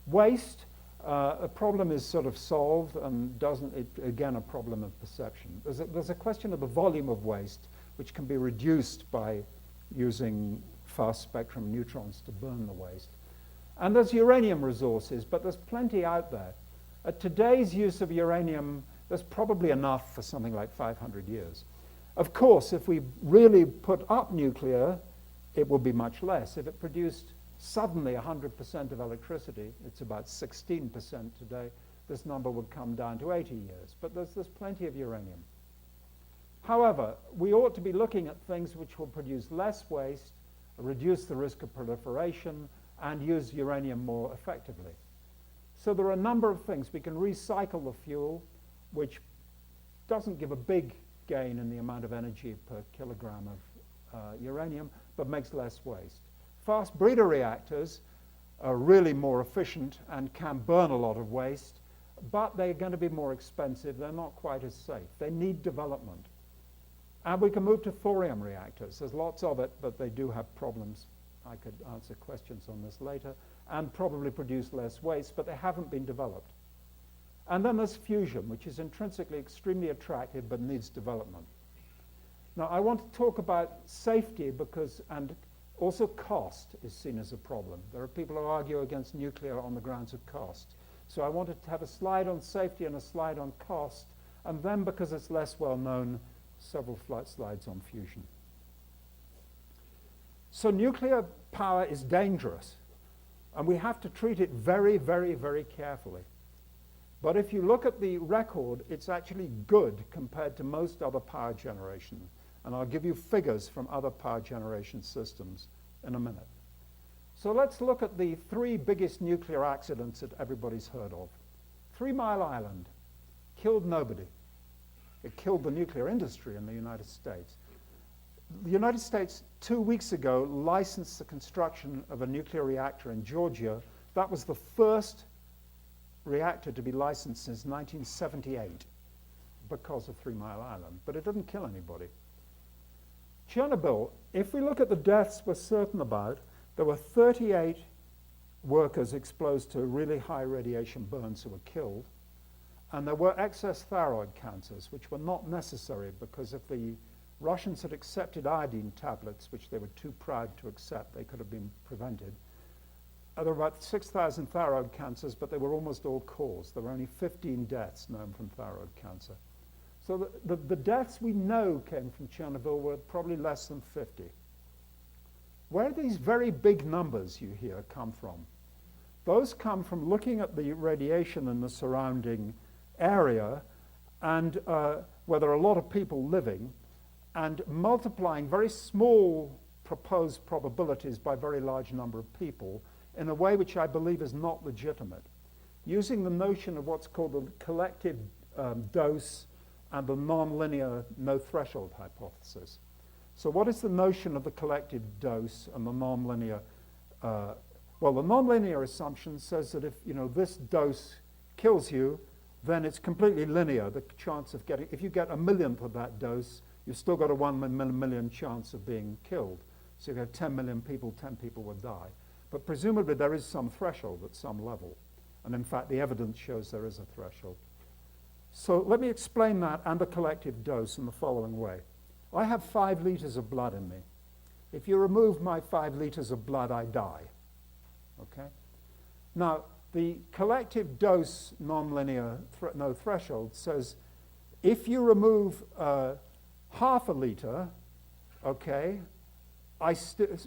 Waste, a problem is sort of solved and again, a problem of perception. There's a question of the volume of waste, which can be reduced by using fast spectrum neutrons to burn the waste. And there's uranium resources, but there's plenty out there. At today's use of uranium, there's probably enough for something like 500 years. Of course, if we really put up nuclear, it will be much less. If it produced suddenly 100% of electricity, it's about 16% today, this number would come down to 80 years. But there's plenty of uranium. However, we ought to be looking at things which will produce less waste, reduce the risk of proliferation, and use uranium more effectively. So there are a number of things. We can recycle the fuel, which doesn't give a big gain in the amount of energy per kilogram of uranium, but makes less waste. Fast breeder reactors are really more efficient and can burn a lot of waste, but they're going to be more expensive. They're not quite as safe. They need development. And we can move to thorium reactors. There's lots of it, but they do have problems. I could answer questions on this later, and probably produce less waste, but they haven't been developed. And then there's fusion, which is intrinsically extremely attractive but needs development. Now, I want to talk about safety because, and also cost is seen as a problem. There are people who argue against nuclear on the grounds of cost. So I wanted to have a slide on safety and a slide on cost, and then, because it's less well known, several slides on fusion. So nuclear power is dangerous, and we have to treat it very, very, very carefully. But if you look at the record, it's actually good compared to most other power generation. And I'll give you figures from other power generation systems in a minute. So let's look at the three biggest nuclear accidents that everybody's heard of. 3 Mile Island killed nobody. It killed the nuclear industry in the United States. The United States, 2 weeks ago, licensed the construction of a nuclear reactor in Georgia. That was the first reactor to be licensed since 1978 because of 3 Mile Island, but it didn't kill anybody. Chernobyl, if we look at the deaths we're certain about, there were 38 workers exposed to really high radiation burns who were killed, and there were excess thyroid cancers, which were not necessary because if the Russians had accepted iodine tablets, which they were too proud to accept, they could have been prevented. There were about 6,000 thyroid cancers, but they were almost all caused. There were only 15 deaths known from thyroid cancer. So the deaths we know came from Chernobyl were probably less than 50. Where do these very big numbers you hear come from? Those come from looking at the radiation in the surrounding area and where there are a lot of people living and multiplying very small proposed probabilities by a very large number of people in a way which I believe is not legitimate, using the notion of what's called the collective dose and the nonlinear no-threshold hypothesis. So what is the notion of the collective dose and the nonlinear? Well, the nonlinear assumption says that if this dose kills you, then it's completely linear. The chance of getting, if you get 1,000,000th of that dose, you've still got a 1/1,000,000 chance of being killed. So if you have 10 million people, 10 people will die. But presumably there is some threshold at some level. And in fact, the evidence shows there is a threshold. So let me explain that and the collective dose in the following way. I have 5 liters of blood in me. If you remove my 5 liters of blood, I die. Okay? Now, the collective dose nonlinear no threshold says if you remove half a liter, okay,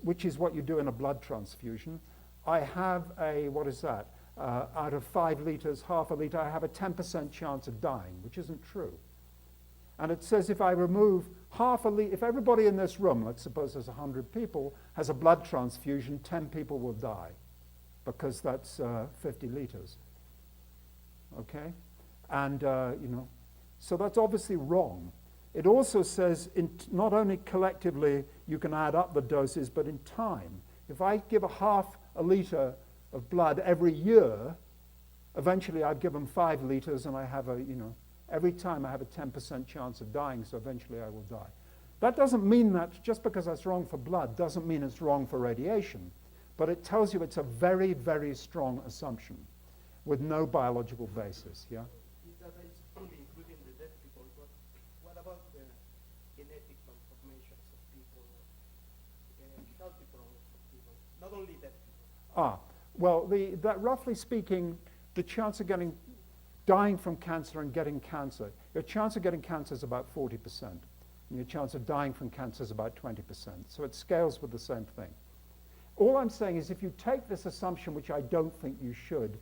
which is what you do in a blood transfusion, I have a, what is that? Out of 5 liters, half a liter, I have a 10% chance of dying, which isn't true. And it says if I remove half a liter, if everybody in this room, let's suppose there's 100 people, has a blood transfusion, 10 people will die, because that's 50 liters. Okay? And, so that's obviously wrong. It also says not only collectively you can add up the doses, but in time. If I give a half a liter of blood every year, eventually I'd give them 5 liters and I have every time I have a 10% chance of dying, so eventually I will die. That doesn't mean that just because that's wrong for blood doesn't mean it's wrong for radiation, but it tells you it's a very, very strong assumption with no biological basis, yeah? That is only including the dead people, but what about the genetic malformations of people, healthy problems of people, not only dead people? Well, that roughly speaking, the chance of dying from cancer and getting cancer, your chance of getting cancer is about 40%. and your chance of dying from cancer is about 20%. So it scales with the same thing. All I'm saying is if you take this assumption, which I don't think you should,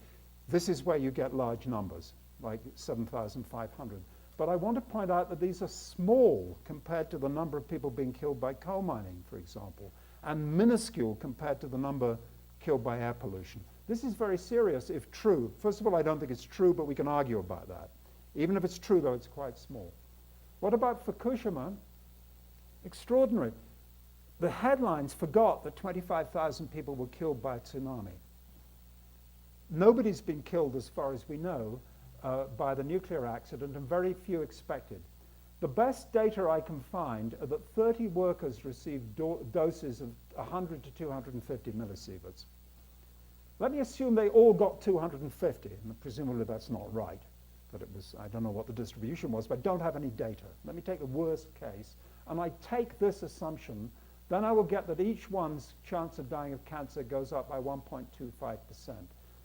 this is where you get large numbers, like 7,500. But I want to point out that these are small compared to the number of people being killed by coal mining, for example, and minuscule compared to the number killed by air pollution. This is very serious if true. First of all, I don't think it's true, but we can argue about that. Even if it's true, though, it's quite small. What about Fukushima? Extraordinary. The headlines forgot that 25,000 people were killed by a tsunami. Nobody's been killed, as far as we know, by the nuclear accident, and very few expected. The best data I can find are that 30 workers received doses of 100 to 250 millisieverts. Let me assume they all got 250, and presumably that's not right. That it was, I don't know what the distribution was, but I don't have any data. Let me take the worst case, and I take this assumption, then I will get that each one's chance of dying of cancer goes up by 1.25%.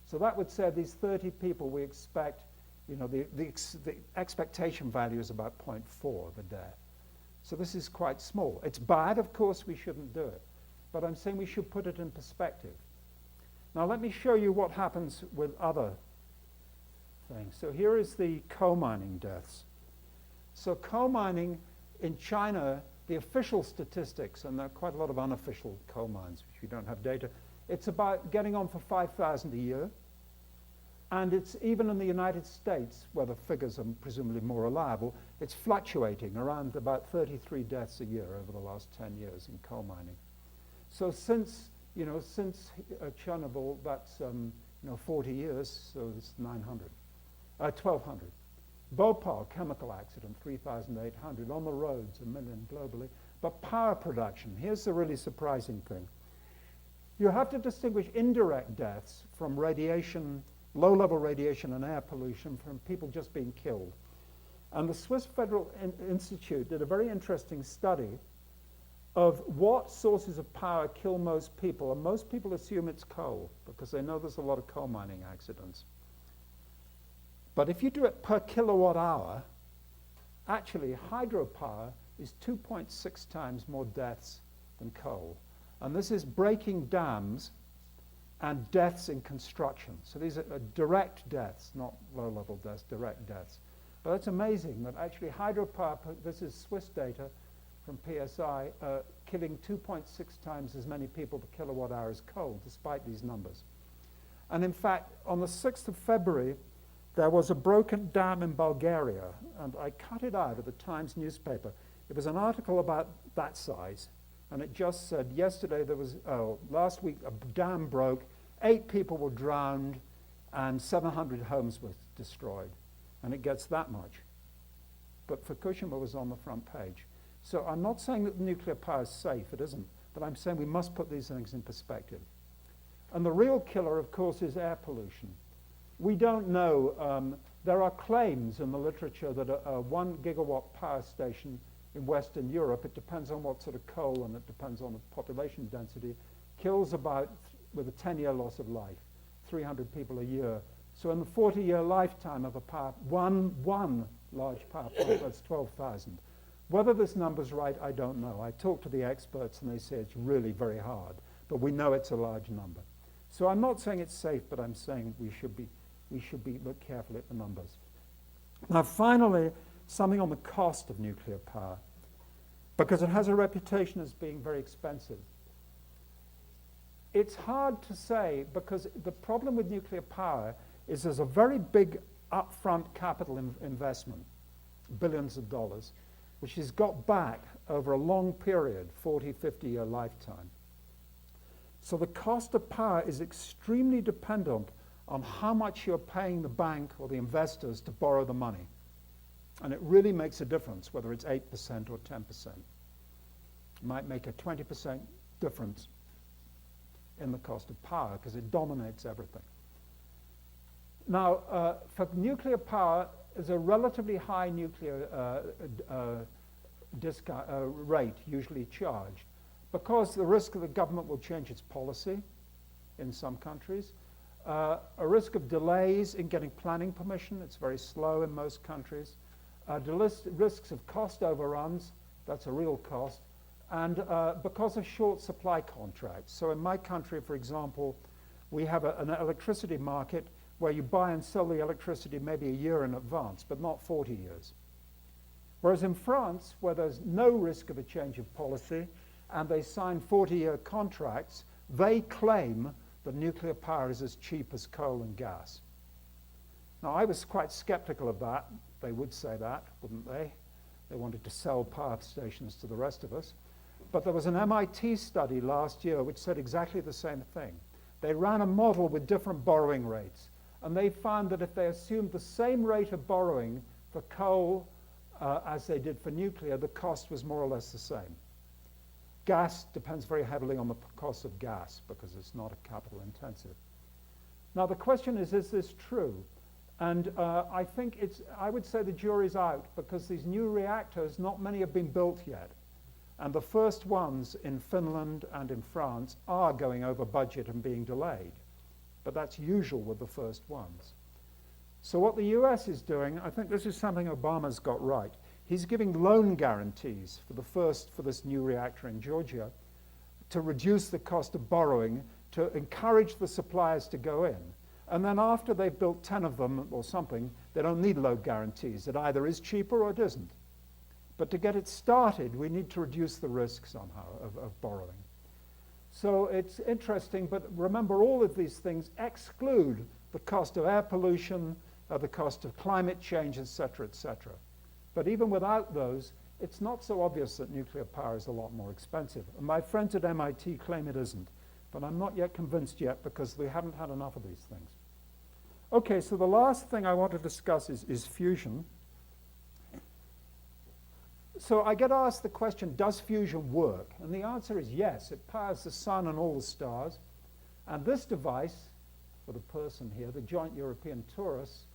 So that would say these 30 people we expect, you know, the expectation value is about 0.4 of a death. So this is quite small. It's bad, of course, we shouldn't do it. But I'm saying we should put it in perspective. Now let me show you what happens with other things. So here is the coal mining deaths. So coal mining in China, the official statistics, and there are quite a lot of unofficial coal mines, which we don't have data, it's about getting on for 5,000 a year. And it's even in the United States, where the figures are presumably more reliable, it's fluctuating around about 33 deaths a year over the last 10 years in coal mining. So since Chernobyl, that's 40 years, so it's 1,200. Bhopal, chemical accident, 3,800. On the roads, 1 million globally. But power production, here's the really surprising thing. You have to distinguish indirect deaths from radiation, low-level radiation and air pollution from people just being killed. And the Swiss Federal Institute did a very interesting study of what sources of power kill most people, and most people assume it's coal because they know there's a lot of coal mining accidents. But if you do it per kilowatt hour, actually hydropower is 2.6 times more deaths than coal. And this is breaking dams and deaths in construction. So these are direct deaths, not low-level deaths, direct deaths. But it's amazing that actually hydropower, this is Swiss data from PSI, killing 2.6 times as many people per kilowatt hour as coal, despite these numbers. And in fact, on the 6th of February, there was a broken dam in Bulgaria, and I cut it out of the Times newspaper. It was an article about that size, and it just said, yesterday there was, last week a dam broke, 8 people were drowned, and 700 homes were destroyed. And it gets that much. But Fukushima was on the front page. So I'm not saying that nuclear power is safe, it isn't, but I'm saying we must put these things in perspective. And the real killer, of course, is air pollution. We don't know, there are claims in the literature that a 1 gigawatt power station in Western Europe, it depends on what sort of coal and it depends on the population density, kills about, with a 10-year loss of life, 300 people a year. So in the 40-year lifetime of a one large power plant, that's 12,000. Whether this number's right, I don't know. I talked to the experts and they say it's really very hard, but we know it's a large number. So I'm not saying it's safe, but I'm saying we should look carefully at the numbers. Now finally, something on the cost of nuclear power, because it has a reputation as being very expensive. It's hard to say because the problem with nuclear power is there's a very big upfront capital investment, billions of dollars, which is got back over a long period, 40, 50-year lifetime. So the cost of power is extremely dependent on how much you're paying the bank or the investors to borrow the money. And it really makes a difference whether it's 8% or 10%. It might make a 20% difference in the cost of power because it dominates everything. Now, for nuclear power, there's a relatively high nuclear rate usually charged because the risk that the government will change its policy in some countries, a risk of delays in getting planning permission, it's very slow in most countries, risks of cost overruns, That's a real cost. And because of short supply contracts. So in my country, for example, we have an electricity market where you buy and sell the electricity maybe a year in advance, but not 40 years. Whereas in France, where there's no risk of a change of policy, and they sign 40-year contracts, they claim that nuclear power is as cheap as coal and gas. Now, I was quite skeptical of that. They would say that, wouldn't they? They wanted to sell power stations to the rest of us. But there was an MIT study last year which said exactly the same thing. They ran a model with different borrowing rates, and they found that if they assumed the same rate of borrowing for coal as they did for nuclear, the cost was more or less the same. Gas depends very heavily on the cost of gas because it's not a capital intensive. Now the question is this true? And I think I would say the jury's out because these new reactors, not many have been built yet. And the first ones in Finland and in France are going over budget and being delayed. But that's usual with the first ones. So what the US is doing, I think this is something Obama's got right. He's giving loan guarantees for this new reactor in Georgia to reduce the cost of borrowing, to encourage the suppliers to go in. And then after they've built 10 of them or something, they don't need loan guarantees. It either is cheaper or it isn't. But to get it started, we need to reduce the risk somehow of borrowing. So it's interesting, but remember all of these things exclude the cost of air pollution, the cost of climate change, et cetera, et cetera. But even without those, it's not so obvious that nuclear power is a lot more expensive. And my friends at MIT claim it isn't. But I'm not yet convinced yet because we haven't had enough of these things. Okay, so the last thing I want to discuss is fusion. So I get asked the question, does fusion work? And the answer is yes. It powers the sun and all the stars. And this device, for the person here, the Joint European Torus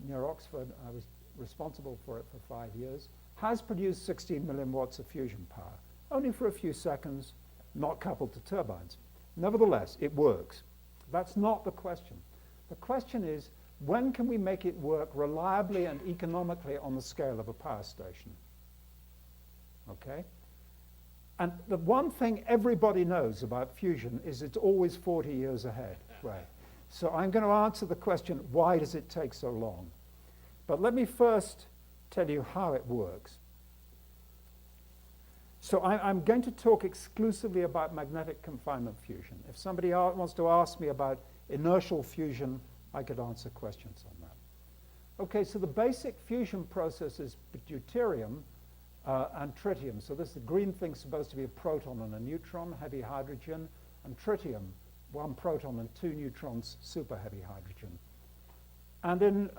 near Oxford, I was responsible for it for 5 years, has produced 16 million watts of fusion power, only for a few seconds, not coupled to turbines. Nevertheless, it works. That's not the question. The question is, when can we make it work reliably and economically on the scale of a power station? Okay? And the one thing everybody knows about fusion is it's always 40 years ahead. Right. So I'm going to answer the question, why does it take so long? But let me first tell you how it works. So I'm going to talk exclusively about magnetic confinement fusion. If somebody wants to ask me about inertial fusion, I could answer questions on that. Okay, so the basic fusion process is deuterium and tritium. So this the green thing's supposed to be a proton and a neutron, heavy hydrogen, and tritium, 1 proton and 2 neutrons, super heavy hydrogen. And in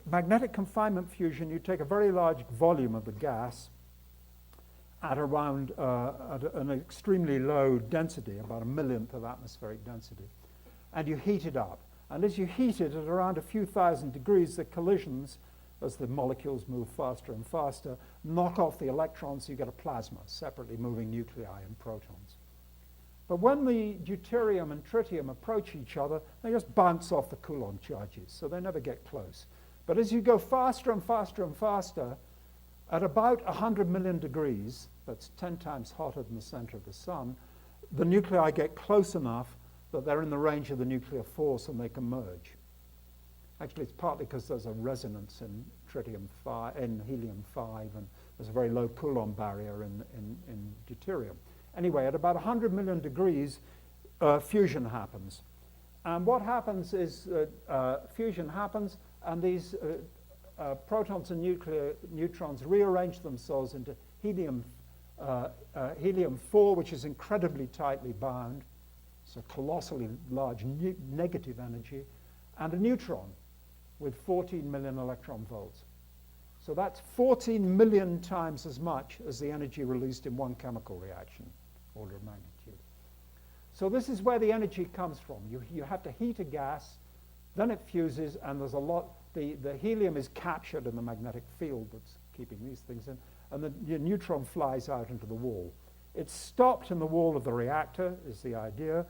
magnetic confinement fusion, you take a very large volume of the gas at around at an extremely low density, about 1/millionth of atmospheric density, and you heat it up. And as you heat it at around a few thousand degrees, the collisions, as the molecules move faster and faster, knock off the electrons, so you get a plasma, separately moving nuclei and protons. But when the deuterium and tritium approach each other, they just bounce off the Coulomb charges, so they never get close. But as you go faster and faster and faster, at about 100 million degrees, that's 10 times hotter than the center of the sun, the nuclei get close enough that they're in the range of the nuclear force and they can merge. Actually, it's partly because there's a resonance in helium-5, and there's a very low Coulomb barrier in deuterium. Anyway, at about 100 million degrees, fusion happens. And what happens is fusion happens, and these protons and neutrons rearrange themselves into helium-4, which is incredibly tightly bound. It's a colossally large negative energy, and a neutron with 14 million electron volts. So that's 14 million times as much as the energy released in one chemical reaction, order of magnitude. So this is where the energy comes from. You have to heat a gas, then it fuses, and there's a lot. The helium is captured in the magnetic field that's keeping these things in, and the neutron flies out into the wall. It's stopped in the wall of the reactor, is the idea,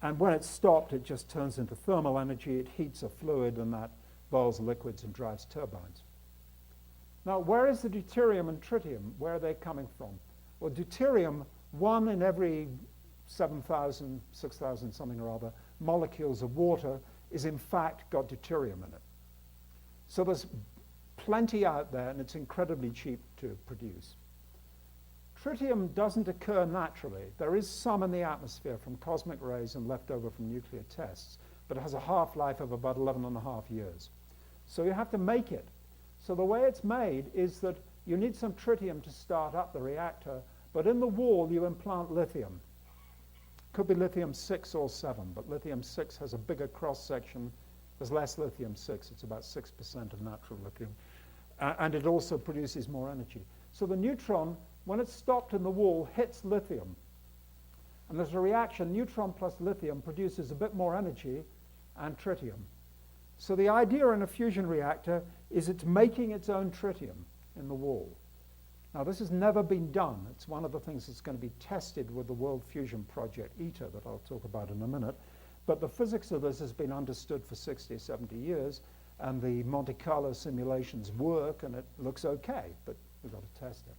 and when it's stopped, it just turns into thermal energy. It heats a fluid, and that boils liquids and drives turbines. Now, where is the deuterium and tritium? Where are they coming from? Well, deuterium, 1 in every 7,000, 6,000 something or other molecules of water is in fact got deuterium in it. So there's plenty out there, and it's incredibly cheap to produce. Tritium doesn't occur naturally. There is some in the atmosphere from cosmic rays and left over from nuclear tests, but it has a half-life of about 11.5 years. So you have to make it. So the way it's made is that you need some tritium to start up the reactor, but in the wall you implant lithium. Could be lithium-6 or 7, but lithium-6 has a bigger cross-section. There's less lithium-6. It's about 6% of natural lithium. And it also produces more energy. So the neutron, when it's stopped in the wall, hits lithium. And there's a reaction. Neutron plus lithium produces a bit more energy and tritium. So the idea in a fusion reactor is it's making its own tritium in the wall. Now, this has never been done. It's one of the things that's going to be tested with the World Fusion Project, ITER, that I'll talk about in a minute. But the physics of this has been understood for 60 or 70 years, and the Monte Carlo simulations work, and it looks okay, but we've got to test it.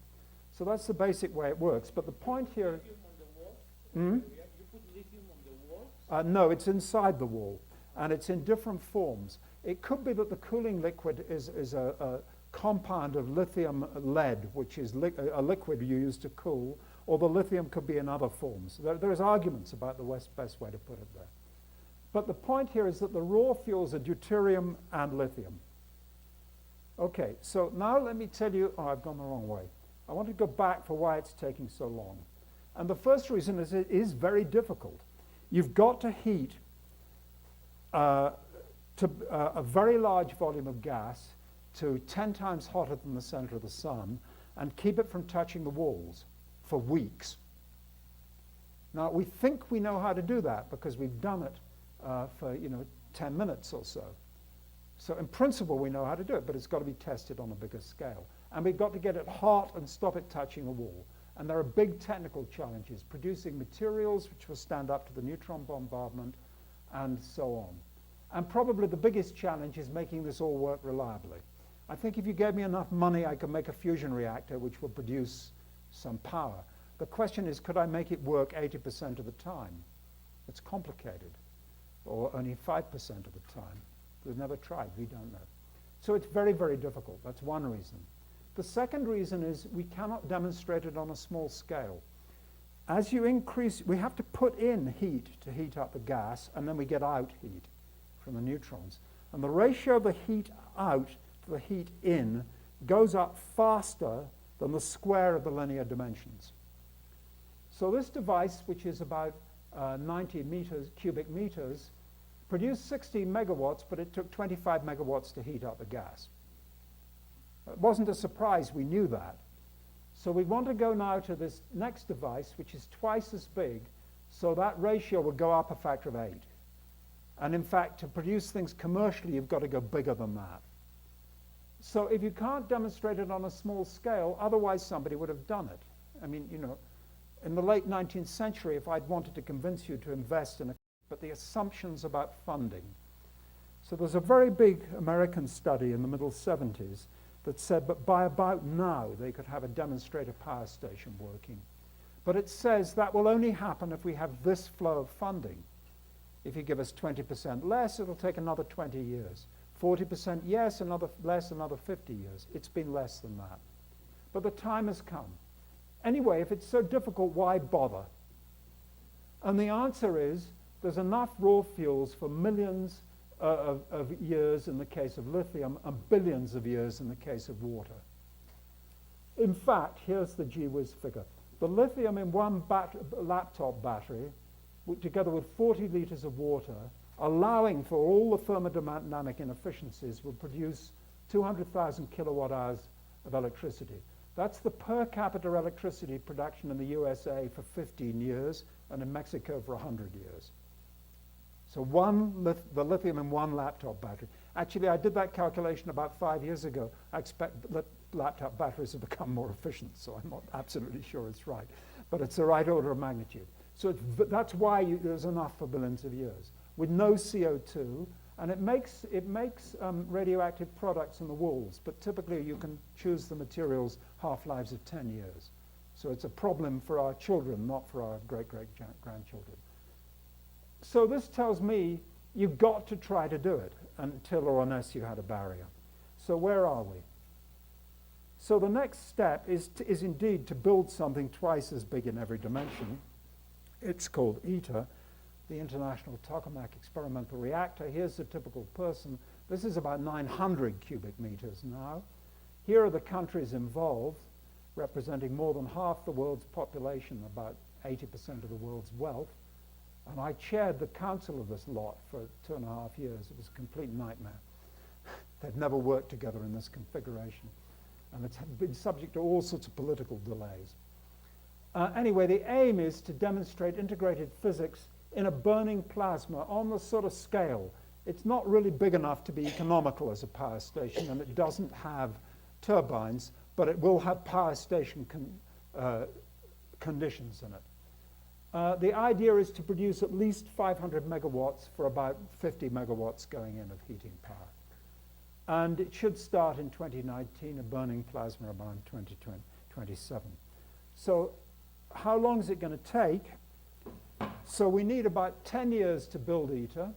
So that's the basic way it works. But the point here... Lithium on the wall? Hmm? You put lithium on the wall? No, it's inside the wall, and it's in different forms. It could be that the cooling liquid is a compound of lithium lead, which is a liquid you use to cool, or the lithium could be in other forms. There's arguments about the best way to put it there. But the point here is that the raw fuels are deuterium and lithium. Okay, so now let me tell you, I've gone the wrong way. I want to go back for why it's taking so long. And the first reason is it is very difficult. You've got to heat a very large volume of gas to 10 times hotter than the center of the sun and keep it from touching the walls for weeks. Now, we think we know how to do that because we've done it for 10 minutes or so. So in principle, we know how to do it, but it's got to be tested on a bigger scale. And we've got to get it hot and stop it touching the wall. And there are big technical challenges, producing materials which will stand up to the neutron bombardment and so on. And probably the biggest challenge is making this all work reliably. I think if you gave me enough money, I could make a fusion reactor which will produce some power. The question is, could I make it work 80% of the time? It's complicated. Or only 5% of the time. We've never tried, we don't know. So it's very, very difficult. That's one reason. The second reason is we cannot demonstrate it on a small scale. As you increase, we have to put in heat to heat up the gas, and then we get out heat from the neutrons. And the ratio of the heat out to the heat in goes up faster than the square of the linear dimensions. So this device, which is about 90 cubic meters, produced 16 megawatts, but it took 25 megawatts to heat up the gas. It wasn't a surprise, we knew that. So we want to go now to this next device, which is twice as big, so that ratio will go up a factor of 8. And in fact, to produce things commercially, you've got to go bigger than that. So if you can't demonstrate it on a small scale, otherwise somebody would have done it. I mean, in the late 19th century, if I'd wanted to convince you to invest in but the assumptions about funding. So there's a very big American study in the middle 70s that said that by about now they could have a demonstrator power station working. But it says that will only happen if we have this flow of funding. If you give us 20% less, it'll take another 20 years. 40% yes, another 50 years. It's been less than that. But the time has come. Anyway, if it's so difficult, why bother? And the answer is, there's enough raw fuels for millions of years in the case of lithium and billions of years in the case of water. In fact, here's the gee whiz figure. The lithium in one laptop battery, together with 40 liters of water, allowing for all the thermodynamic inefficiencies, will produce 200,000 kilowatt hours of electricity. That's the per capita electricity production in the USA for 15 years and in Mexico for 100 years. So the lithium in one laptop battery. Actually, I did that calculation about 5 years ago. I expect laptop batteries have become more efficient, so I'm not absolutely sure it's right. But it's the right order of magnitude. So that's why there's enough for billions of years. With no CO2 And it makes radioactive products in the walls, but typically you can choose the materials half-lives of 10 years. So it's a problem for our children, not for our great-great-grandchildren. So this tells me you've got to try to do it until or unless you had a barrier. So where are we? So the next step is indeed to build something twice as big in every dimension. It's called ITER, the International Tokamak Experimental Reactor. Here's the typical person. This is about 900 cubic meters now. Here are the countries involved, representing more than half the world's population, about 80% of the world's wealth. And I chaired the council of this lot for 2.5 years. It was a complete nightmare. They'd never worked together in this configuration. And it's been subject to all sorts of political delays. Anyway, the aim is to demonstrate integrated physics in a burning plasma on the sort of scale. It's not really big enough to be economical as a power station, and it doesn't have turbines, but it will have power station conditions in it. The idea is to produce at least 500 megawatts for about 50 megawatts going in of heating power. And it should start in 2019, a burning plasma around 2027. So how long is it going to take? So we need about 10 years to build ITER,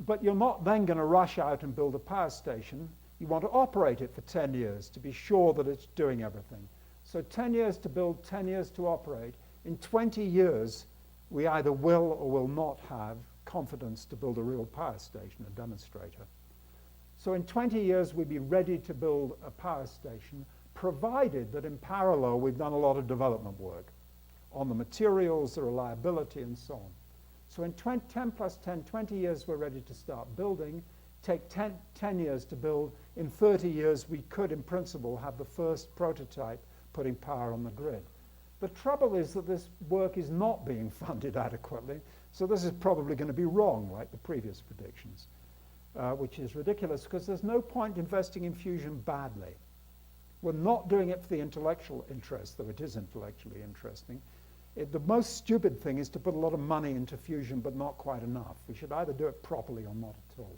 but you're not then going to rush out and build a power station. You want to operate it for 10 years to be sure that it's doing everything. So 10 years to build, 10 years to operate. In 20 years, we either will or will not have confidence to build a real power station, a demonstrator. So in 20 years, we'd be ready to build a power station, provided that in parallel, we've done a lot of development work on the materials, the reliability, and so on. So in 10 plus 10, 20 years, we're ready to start building. Take 10 years to build. In 30 years, we could, in principle, have the first prototype putting power on the grid. The trouble is that this work is not being funded adequately, so this is probably going to be wrong, like the previous predictions, which is ridiculous, because there's no point investing in fusion badly. We're not doing it for the intellectual interest, though it is intellectually interesting. The most stupid thing is to put a lot of money into fusion, but not quite enough. We should either do it properly or not at all.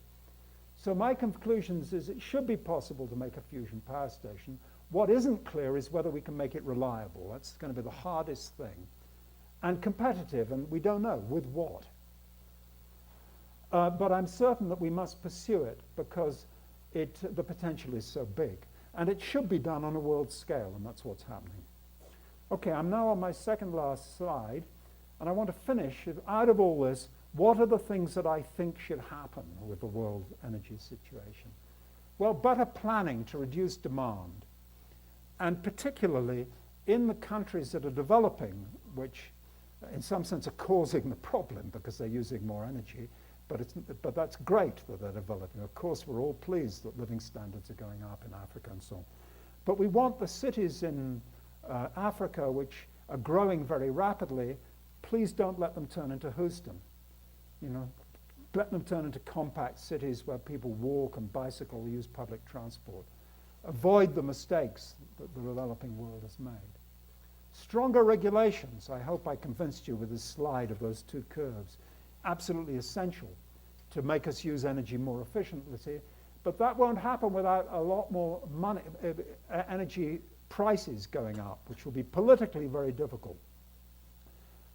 So my conclusions is it should be possible to make a fusion power station. What isn't clear is whether we can make it reliable. That's going to be the hardest thing. And competitive, and we don't know with what. But I'm certain that we must pursue it because the potential is so big. And it should be done on a world scale, and that's what's happening. Okay, I'm now on my second last slide, and I want to finish, out of all this, what are the things that I think should happen with the world energy situation? Well, better planning to reduce demand, and particularly in the countries that are developing, which in some sense are causing the problem because they're using more energy, but that's great that they're developing. Of course, we're all pleased that living standards are going up in Africa and so on. But we want the cities in Africa, which are growing very rapidly, please don't let them turn into Houston. You know, let them turn into compact cities where people walk and bicycle or use public transport. Avoid the mistakes that the developing world has made. Stronger regulations. I hope I convinced you with this slide of those two curves. Absolutely essential to make us use energy more efficiently. But that won't happen without a lot more money, energy prices going up, which will be politically very difficult.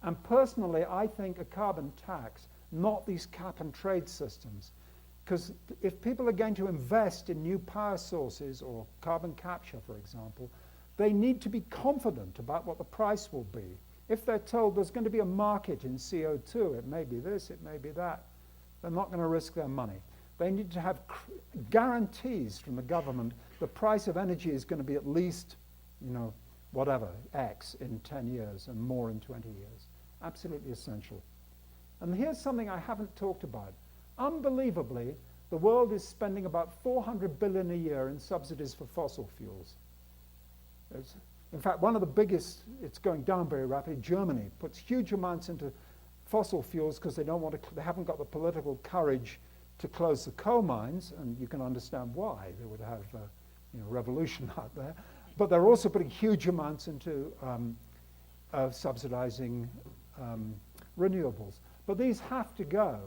And personally, I think a carbon tax, not these cap and trade systems. Because if people are going to invest in new power sources or carbon capture, for example, they need to be confident about what the price will be. If they're told there's going to be a market in CO2, it may be this, it may be that, they're not going to risk their money. They need to have guarantees from the government the price of energy is going to be at least, you know, whatever, X in 10 years and more in 20 years. Absolutely essential. And here's something I haven't talked about. Unbelievably, the world is spending about $400 billion a year in subsidies for fossil fuels. In fact, one of the biggest, it's going down very rapidly, Germany puts huge amounts into fossil fuels because they haven't got the political courage to close the coal mines, and you can understand why. They would have a revolution out there. But they're also putting huge amounts into subsidizing renewables. But these have to go.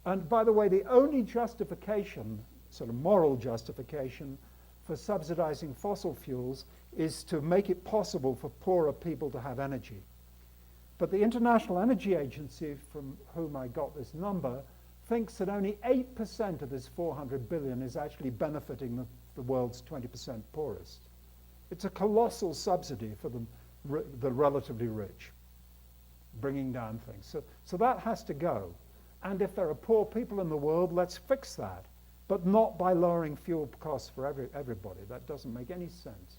And by the way, the only justification, sort of moral justification, for subsidizing fossil fuels is to make it possible for poorer people to have energy. But the International Energy Agency, from whom I got this number, thinks that only 8% of this 400 billion is actually benefiting the world's 20% poorest. It's a colossal subsidy for the relatively rich, bringing down things. So that has to go. And if there are poor people in the world, let's fix that, but not by lowering fuel costs for everybody. That doesn't make any sense.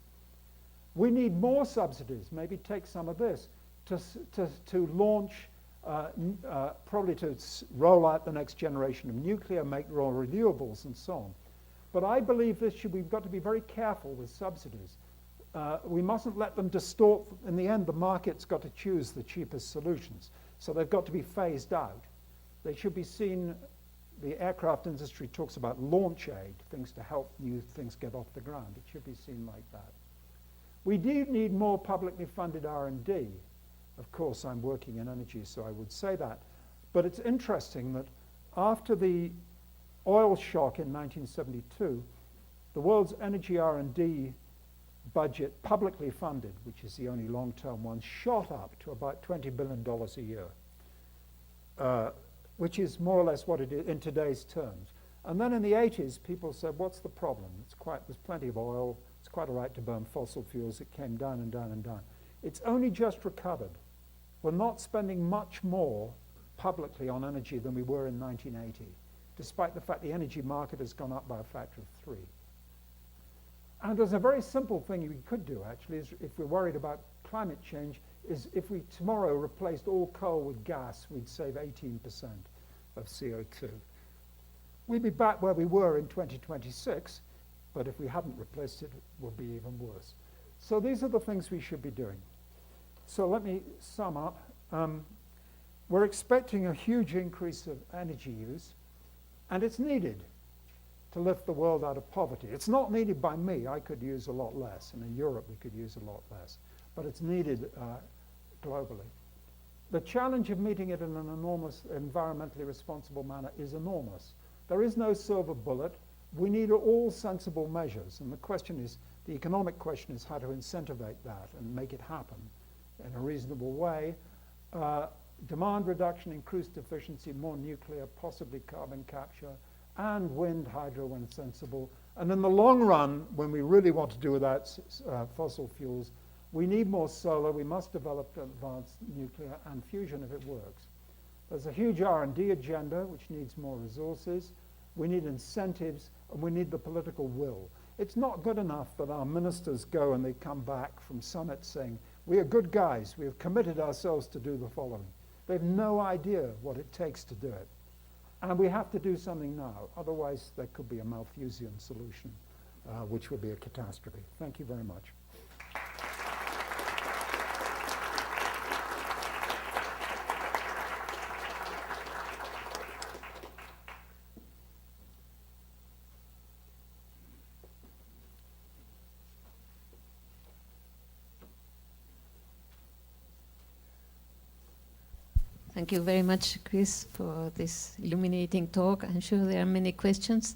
We need more subsidies. Maybe take some of this to launch, probably to roll out the next generation of nuclear, make more renewables and so on. But I believe we've got to be very careful with subsidies. We mustn't let them distort. In the end, the market's got to choose the cheapest solutions. So they've got to be phased out. They should be seen, the aircraft industry talks about launch aid, things to help new things get off the ground. It should be seen like that. We do need more publicly funded R&D. Of course, I'm working in energy, so I would say that. But it's interesting that after the oil shock in 1972, the world's energy R&D budget, publicly funded, which is the only long-term one, shot up to about $20 billion a year, which is more or less what it is in today's terms. And then in the 80s, people said, what's the problem? There's plenty of oil. It's quite all right to burn fossil fuels. It came down and down and down. It's only just recovered. We're not spending much more publicly on energy than we were in 1980, despite the fact the energy market has gone up by a factor of 3. And there's a very simple thing we could do, actually, is if we're worried about climate change, is if we tomorrow replaced all coal with gas, we'd save 18% of CO2. We'd be back where we were in 2026, but if we hadn't replaced it, it would be even worse. So these are the things we should be doing. So let me sum up. We're expecting a huge increase of energy use, and it's needed to lift the world out of poverty. It's not needed by me. I could use a lot less, and in Europe we could use a lot less. But it's needed globally. The challenge of meeting it in an enormous, environmentally responsible manner is enormous. There is no silver bullet. We need all sensible measures, and the question is, the economic question is how to incentivize that and make it happen in a reasonable way. Demand reduction, increased efficiency, more nuclear, possibly carbon capture, and wind, hydro when sensible. And in the long run, when we really want to do without fossil fuels, we need more solar. We must develop advanced nuclear and fusion if it works. There's a huge R&D agenda which needs more resources. We need incentives, and we need the political will. It's not good enough that our ministers go and they come back from summits saying, we are good guys, we have committed ourselves to do the following. They have no idea what it takes to do it. And we have to do something now, otherwise there could be a Malthusian solution, which would be a catastrophe. Thank you very much. Thank you very much, Chris, for this illuminating talk. I'm sure there are many questions.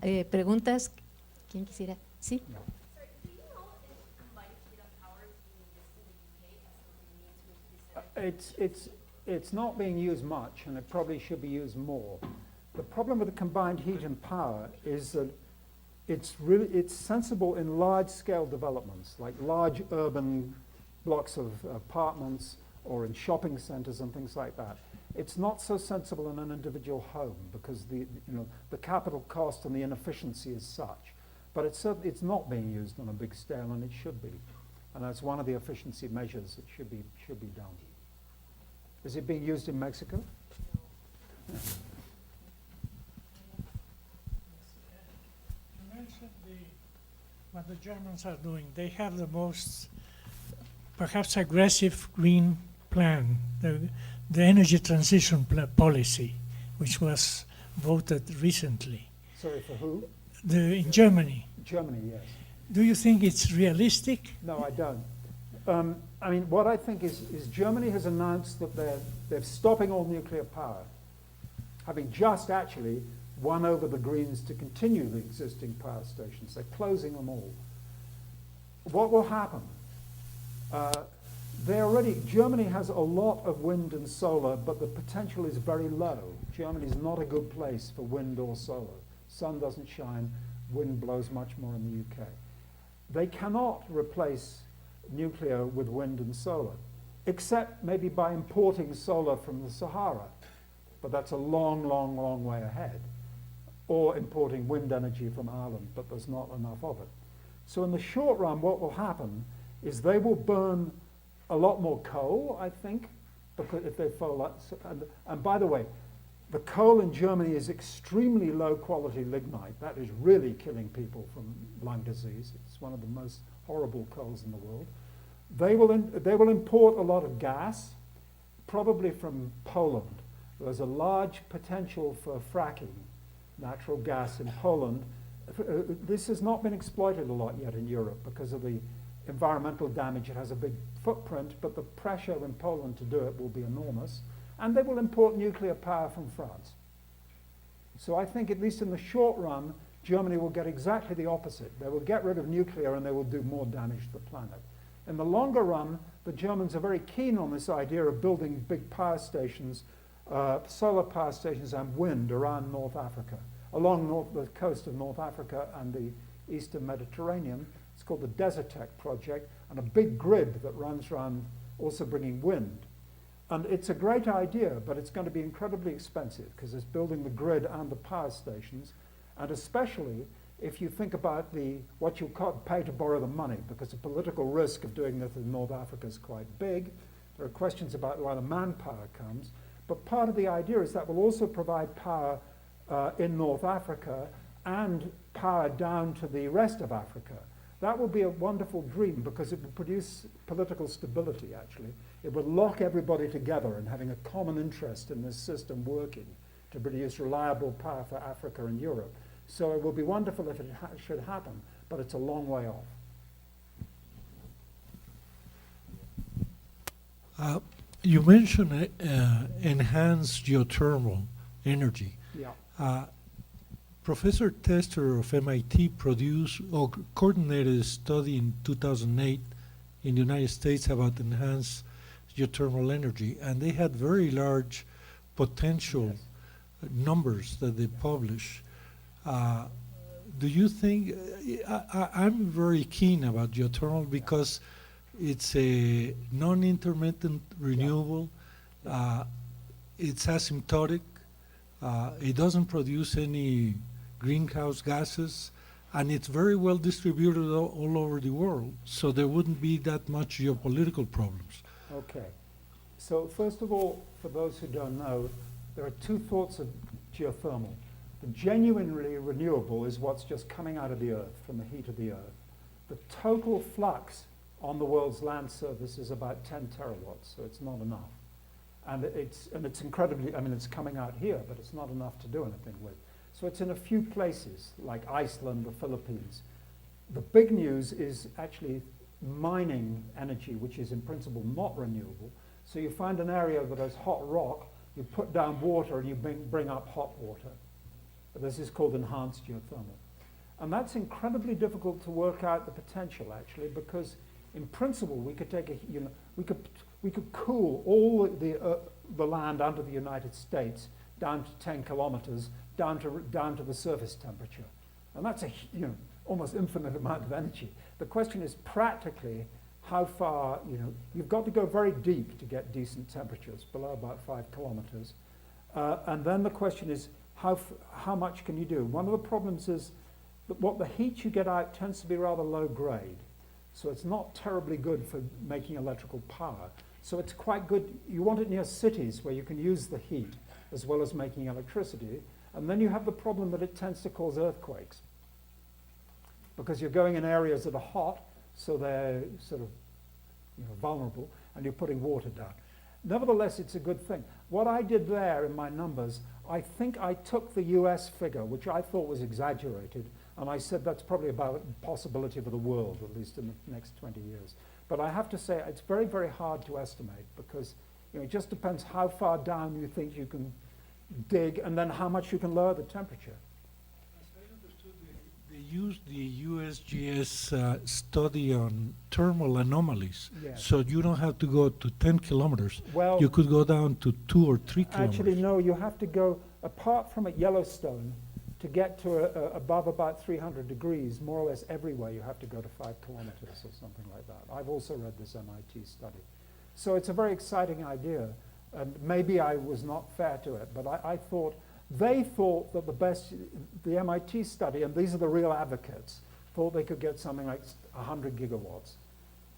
Preguntas. ¿Quién quisiera? Sí. Sorry, do you know if combined heat and power is being used in the UK as something It's not being used much, and it probably should be used more. The problem with the combined heat and power is that it's sensible in large-scale developments, like large urban blocks of apartments, or in shopping centers and things like that. It's not so sensible in an individual home because the capital cost and the inefficiency is such. But it's not being used on a big scale, and it should be. And that's one of the efficiency measures that should be done. Is it being used in Mexico? You mentioned what the Germans are doing. They have the most, perhaps, aggressive green plan, the energy transition policy, which was voted recently. Sorry, for who? In Germany. Germany, yes. Do you think it's realistic? No, I don't. I mean, what I think is Germany has announced that they're stopping all nuclear power. having just actually won over the Greens to continue the existing power stations. They're closing them all. What will happen? Germany has a lot of wind and solar, but the potential is very low. Germany is not a good place for wind or solar. Sun doesn't shine, wind blows much more in the UK. They cannot replace nuclear with wind and solar, except maybe by importing solar from the Sahara. But that's a long, long, long way ahead. Or importing wind energy from Ireland, but there's not enough of it. So in the short run, what will happen is they will burn a lot more coal, I think, because if they follow that. And by the way, the coal in Germany is extremely low quality lignite. That is really killing people from lung disease. It's one of the most horrible coals in the world. They will import a lot of gas, probably from Poland. There's a large potential for fracking natural gas in Poland. This has not been exploited a lot yet in Europe because of the environmental damage. It has a big footprint, but the pressure in Poland to do it will be enormous. And they will import nuclear power from France. So I think, at least in the short run, Germany will get exactly the opposite. They will get rid of nuclear and they will do more damage to the planet. In the longer run, the Germans are very keen on this idea of building big power stations, solar power stations and wind around North Africa, along the coast of North Africa and the eastern Mediterranean. It's called the Desertec project, and a big grid that runs around, also bringing wind. And it's a great idea, but it's going to be incredibly expensive because it's building the grid and the power stations, and especially if you think about what you call pay to borrow the money, because the political risk of doing this in North Africa is quite big. There are questions about where the manpower comes, but part of the idea is that will also provide power in North Africa and power down to the rest of Africa. That will be a wonderful dream because it will produce political stability, actually. It would lock everybody together and having a common interest in this system working to produce reliable power for Africa and Europe. So it will be wonderful if it should happen, but it's a long way off. You mentioned enhanced geothermal energy. Yeah. Professor Tester of MIT produced or coordinated a study in 2008 in the United States about enhanced geothermal energy, and they had very large potential numbers that they publish. Do you think, I'm very keen about geothermal because it's a non-intermittent renewable, it's asymptotic, it doesn't produce any greenhouse gases, and it's very well distributed all over the world, so there wouldn't be that much geopolitical problems. Okay. So first of all, for those who don't know, there are two thoughts of geothermal. The genuinely renewable is what's just coming out of the earth, from the heat of the earth. The total flux on the world's land surface is about 10 terawatts, so it's not enough. And it's incredibly, I mean, it's coming out here, but it's not enough to do anything with. So it's in a few places, like Iceland, the Philippines. The big news is actually mining energy, which is in principle not renewable. So you find an area that has hot rock, you put down water, and you bring up hot water. This is called enhanced geothermal. And that's incredibly difficult to work out the potential, actually, because in principle we could take we could cool all the land under the United States down to 10 kilometers, down to the surface temperature. And that's a almost infinite amount of energy. The question is practically how far, you've got to go very deep to get decent temperatures, below about 5 kilometers. And then the question is, how much can you do? One of the problems is that the heat you get out tends to be rather low grade. So it's not terribly good for making electrical power. So it's quite good, you want it near cities where you can use the heat as well as making electricity. And then you have the problem that it tends to cause earthquakes, because you're going in areas that are hot, so they're sort of vulnerable, and you're putting water down. Nevertheless, it's a good thing. What I did there in my numbers, I think I took the US figure, which I thought was exaggerated, and I said that's probably about a possibility for the world, at least in the next 20 years. But I have to say it's very, very hard to estimate, because it just depends how far down you think you can dig, and then how much you can lower the temperature. As I understood, they used the USGS study on thermal anomalies. Yes. So you don't have to go to 10 kilometers. Well, You could go down to 2 or 3 kilometers. actually, no, you have to go, apart from at Yellowstone, to get to above about 300 degrees, more or less everywhere you have to go to 5 kilometers or something like that. I've also read this MIT study. So it's a very exciting idea, and maybe I was not fair to it, but they thought that the MIT study, and these are the real advocates, thought they could get something like 100 gigawatts.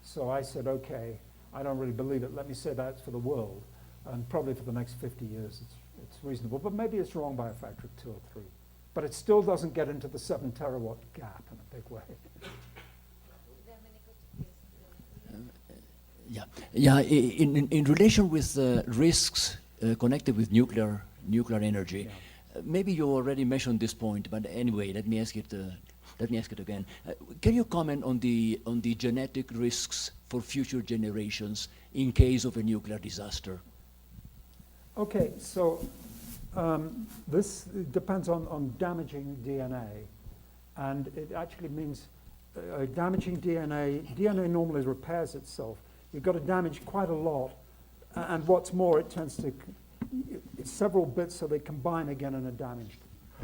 So I said, okay, I don't really believe it. Let me say that's for the world, and probably for the next 50 years it's reasonable, but maybe it's wrong by a factor of 2 or 3. But it still doesn't get into the 7 terawatt gap in a big way. In relation with risks connected with nuclear energy, maybe you already mentioned this point, but anyway, let me ask it again. Can you comment on the genetic risks for future generations in case of a nuclear disaster? Okay, so this depends on damaging DNA, and it actually means damaging DNA. DNA normally repairs itself. You've got to damage quite a lot, and what's more, it tends to, it's several bits so they combine again in a damaged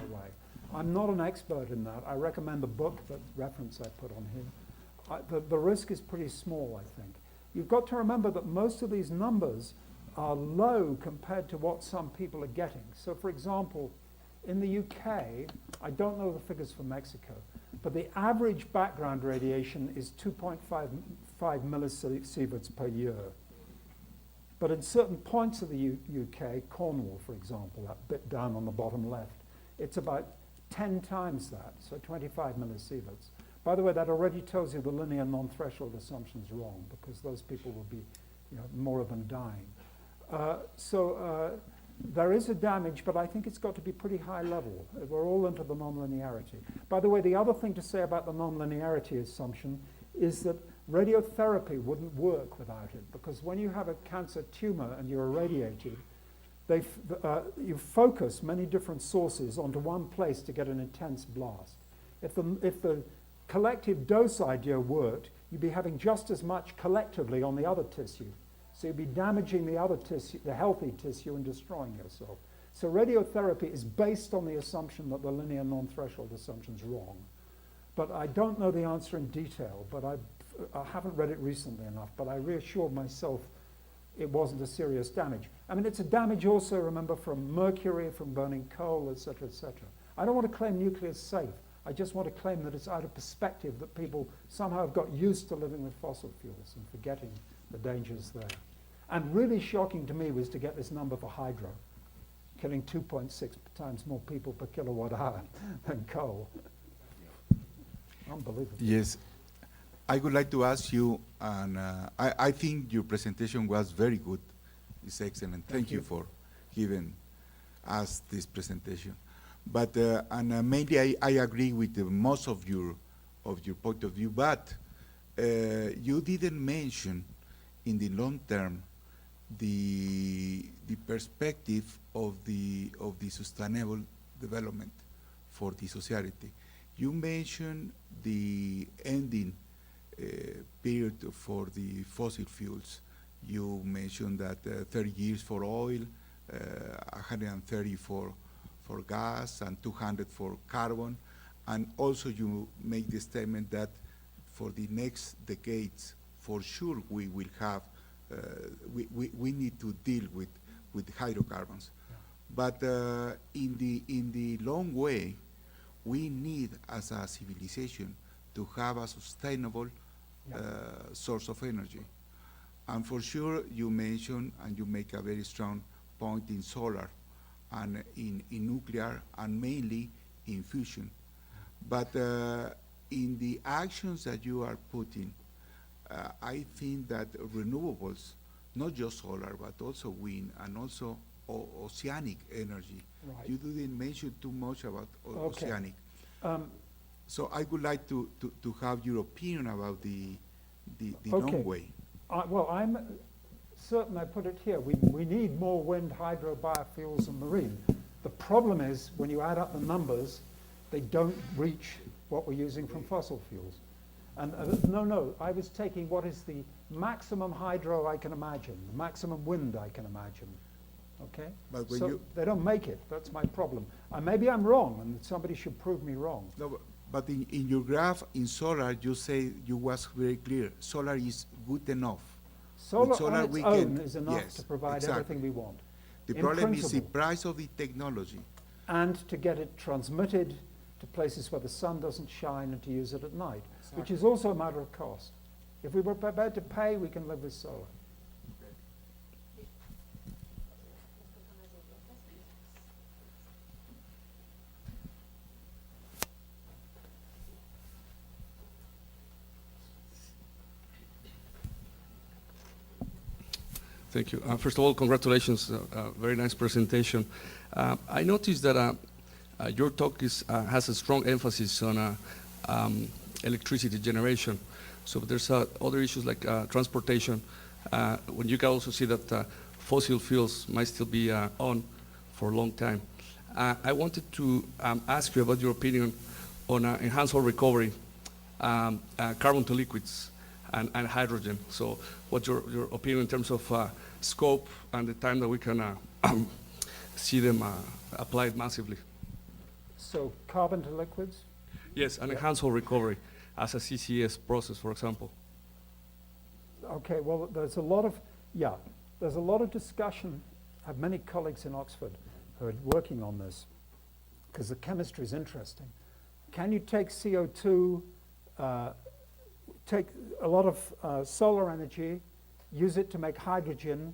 way. I'm not an expert in that. I recommend the book, the reference I put on here. The risk is pretty small, I think. You've got to remember that most of these numbers are low compared to what some people are getting. So for example, in the UK, I don't know the figures for Mexico, but the average background radiation is 2.5 millisieverts per year. But in certain points of the UK, Cornwall, for example, that bit down on the bottom left, it's about 10 times that, so 25 millisieverts. By the way, that already tells you the linear non-threshold assumption is wrong, because those people will be, more of them dying. There is a damage, but I think it's got to be pretty high level. We're all into the nonlinearity. By the way, the other thing to say about the nonlinearity assumption is that radiotherapy wouldn't work without it, because when you have a cancer tumor and you're irradiated, you focus many different sources onto one place to get an intense blast. If the collective dose idea worked, you'd be having just as much collectively on the other tissue. So you'd be damaging the other tissue, the healthy tissue, and destroying yourself. So radiotherapy is based on the assumption that the linear non-threshold assumption is wrong. But I don't know the answer in detail, but I haven't read it recently enough, but I reassured myself it wasn't a serious damage. I mean, it's a damage also, remember, from mercury, from burning coal, et cetera, et cetera. I don't want to claim nuclear is safe. I just want to claim that it's out of perspective, that people somehow have got used to living with fossil fuels and forgetting the dangers there. And really shocking to me was to get this number for hydro, killing 2.6 times more people per kilowatt hour than coal. Unbelievable. Yes. I would like to ask you, and I think your presentation was very good. It's excellent. Thank you for giving us this presentation. But mainly I agree with most of your point of view. But you didn't mention in the long term the perspective of the sustainable development for the society. You mentioned the ending period for the fossil fuels. You mentioned that 30 years for oil, 130 for gas, and 200 for carbon. And also you make the statement that for the next decades, for sure we will have, we need to deal with hydrocarbons. Yeah. But in the long way, we need as a civilization to have a sustainable source of energy. And for sure, you mention and you make a very strong point in solar and in nuclear and mainly in fusion. But in the actions that you are putting, I think that renewables, not just solar, but also wind and also oceanic energy. Right. You didn't mention too much about oceanic. So I would like to have your opinion about the long way. Well, I'm certain I put it here. We need more wind, hydro, biofuels, and marine. The problem is, when you add up the numbers, they don't reach what we're using from fossil fuels. And no, I was taking what is the maximum hydro I can imagine, the maximum wind I can imagine. Okay? But when So you- they don't make it. That's my problem. Maybe I'm wrong, and somebody should prove me wrong. No, but in your graph in solar, you say you was very clear. Solar is good enough. Solar, With solar on its we own can- is enough yes, to provide exactly. everything we want. The In problem is the principle. price of the technology. And to get it transmitted to places where the sun doesn't shine and to use it at night, which is also a matter of cost. If we were prepared to pay, we can live with solar. Thank you. First of all, congratulations. Very nice presentation. I noticed that your talk has a strong emphasis on electricity generation. So there's other issues like transportation, when you can also see that fossil fuels might still be on for a long time. I wanted to ask you about your opinion on enhanced oil recovery, carbon to liquids, and hydrogen. So what's your opinion in terms of scope and the time that we can see them applied massively? So carbon to liquids? Yes, and enhanced oil recovery as a CCS process, for example. Okay, well, there's a lot of discussion. I have many colleagues in Oxford who are working on this because the chemistry is interesting. Can you take CO2, take a lot of solar energy, use it to make hydrogen,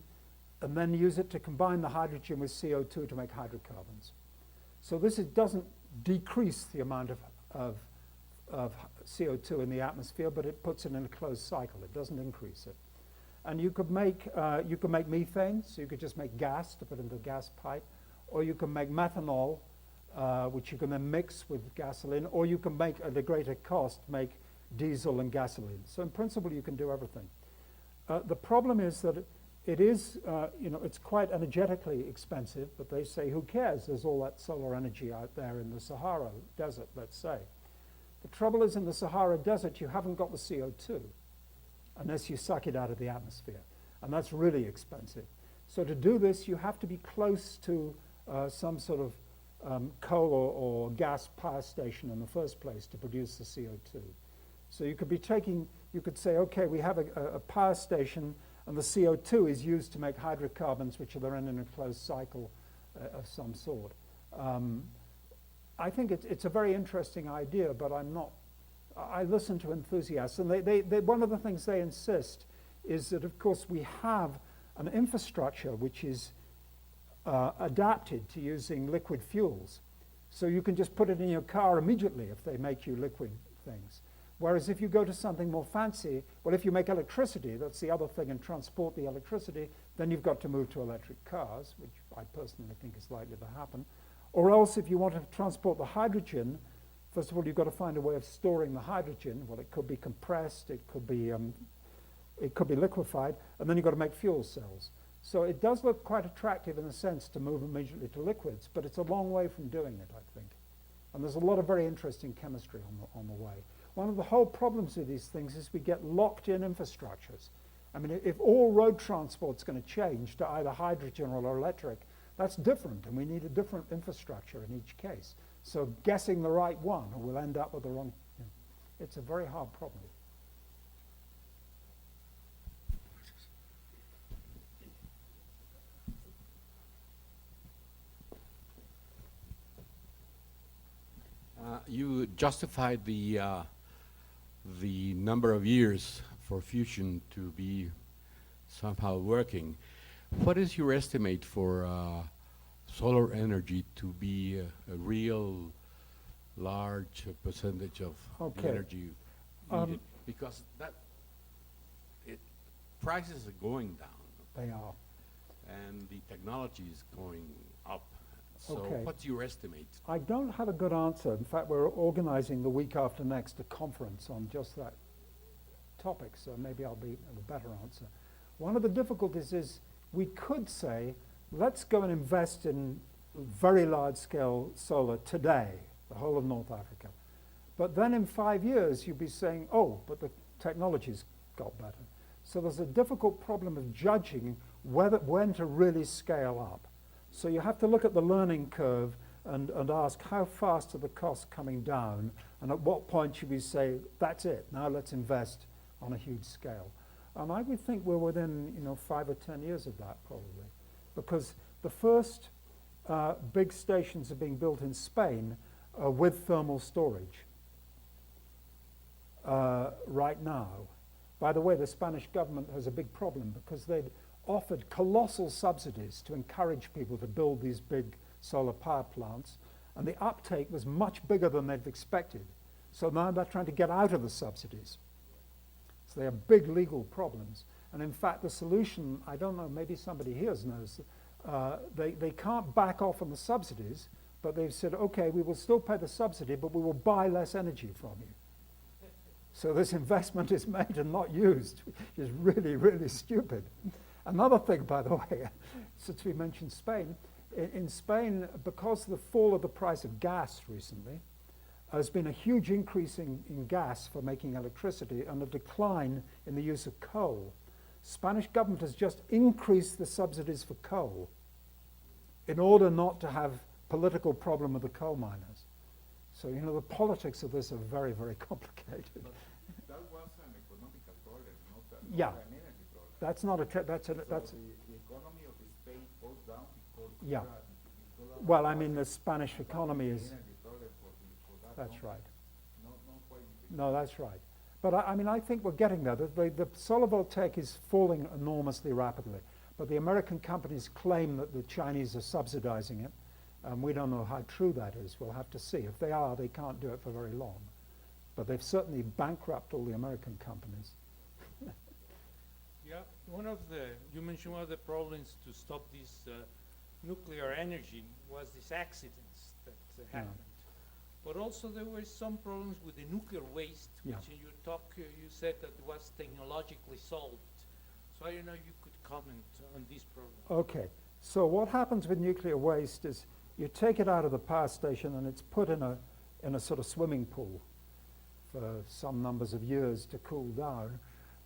and then use it to combine the hydrogen with CO2 to make hydrocarbons? So this doesn't decrease the amount of CO2 in the atmosphere, but it puts it in a closed cycle. It doesn't increase it. And you could make methane, so you could just make gas to put into a gas pipe, or you can make methanol, which you can then mix with gasoline, or you can make, at a greater cost, make diesel and gasoline. So in principle, you can do everything. The problem is that it is, it's quite energetically expensive, but they say, who cares? There's all that solar energy out there in the Sahara Desert, let's say. The trouble is, in the Sahara Desert, you haven't got the CO2 unless you suck it out of the atmosphere, and that's really expensive. So to do this, you have to be close to some sort of coal or gas power station in the first place to produce the CO2. So you could say, okay, we have a power station, and the CO2 is used to make hydrocarbons, which are then in a closed cycle of some sort. I think it's a very interesting idea, but I listen to enthusiasts, and one of the things they insist is that, of course, we have an infrastructure which is adapted to using liquid fuels. So you can just put it in your car immediately if they make you liquid things. Whereas if you go to something more fancy, well, if you make electricity, that's the other thing, and transport the electricity, then you've got to move to electric cars, which I personally think is likely to happen. Or else, if you want to transport the hydrogen, first of all, you've got to find a way of storing the hydrogen. Well, it could be compressed, it could be liquefied, and then you've got to make fuel cells. So it does look quite attractive in a sense to move immediately to liquids, but it's a long way from doing it, I think. And there's a lot of very interesting chemistry on the way. One of the whole problems with these things is we get locked in infrastructures. I mean, if all road transport's going to change to either hydrogen or electric, that's different, and we need a different infrastructure in each case. So guessing the right one, or we'll end up with the wrong. It's a very hard problem. You justified the number of years for fusion to be somehow working. What is your estimate for solar energy to be a real large percentage of the energy needed? Because prices are going down. They are. And the technology is going up. So Okay. what's your estimate? I don't have a good answer. In fact, we're organizing the week after next a conference on just that topic, so maybe I'll be a better answer. One of the difficulties is we could say, let's go and invest in very large-scale solar today, the whole of North Africa. But then in 5 years, you'll be saying, oh, but the technology's got better. So there's a difficult problem of judging when to really scale up. So you have to look at the learning curve and ask how fast are the costs coming down, and at what point should we say, that's it, now let's invest on a huge scale. And I would think we're within 5 or 10 years of that probably, because the first big stations are being built in Spain with thermal storage right now. By the way, the Spanish government has a big problem because they'd offered colossal subsidies to encourage people to build these big solar power plants, and the uptake was much bigger than they'd expected. So now they're trying to get out of the subsidies. So they have big legal problems. And in fact, the solution, I don't know, maybe somebody here knows, they can't back off on the subsidies, but they've said, okay, we will still pay the subsidy, but we will buy less energy from you. So this investment is made and not used, which is really, really stupid. Another thing, by the way, since we mentioned Spain, in Spain, because of the fall of the price of gas recently, there's been a huge increase in gas for making electricity and a decline in the use of coal. Spanish government has just increased the subsidies for coal in order not to have political problem with the coal miners. So, the politics of this are very, very complicated. But that was an economical problem, not Yeah. an energy problem. That's not a, that's a, So that's, the economy of Spain goes down because Yeah. because well, I mean, the Spanish economy the is, energy problem for that that's country. right. Not quite the- No, that's right. But I mean, I think we're getting there. The solar voltaic is falling enormously rapidly. But the American companies claim that the Chinese are subsidizing it. We don't know how true that is. We'll have to see. If they are, they can't do it for very long. But they've certainly bankrupted all the American companies. Yeah, you mentioned one of the problems to stop this nuclear energy was these accidents that happened. But also there were some problems with the nuclear waste, Yeah. which in your talk you said that was technologically solved. So I don't know if you could comment on this problem. Okay. So what happens with nuclear waste is you take it out of the power station and it's put in a sort of swimming pool for some numbers of years to cool down.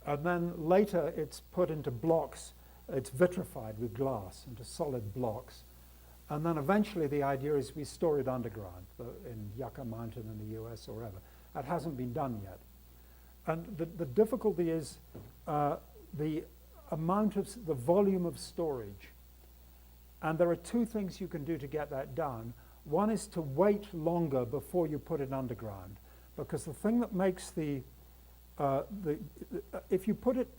And then later it's put into blocks. It's vitrified with glass into solid blocks. And then eventually the idea is we store it underground in Yucca Mountain in the US or wherever. That hasn't been done yet. And the difficulty is the volume of storage. And there are two things you can do to get that down. One is to wait longer before you put it underground. Because the thing that makes if you put it,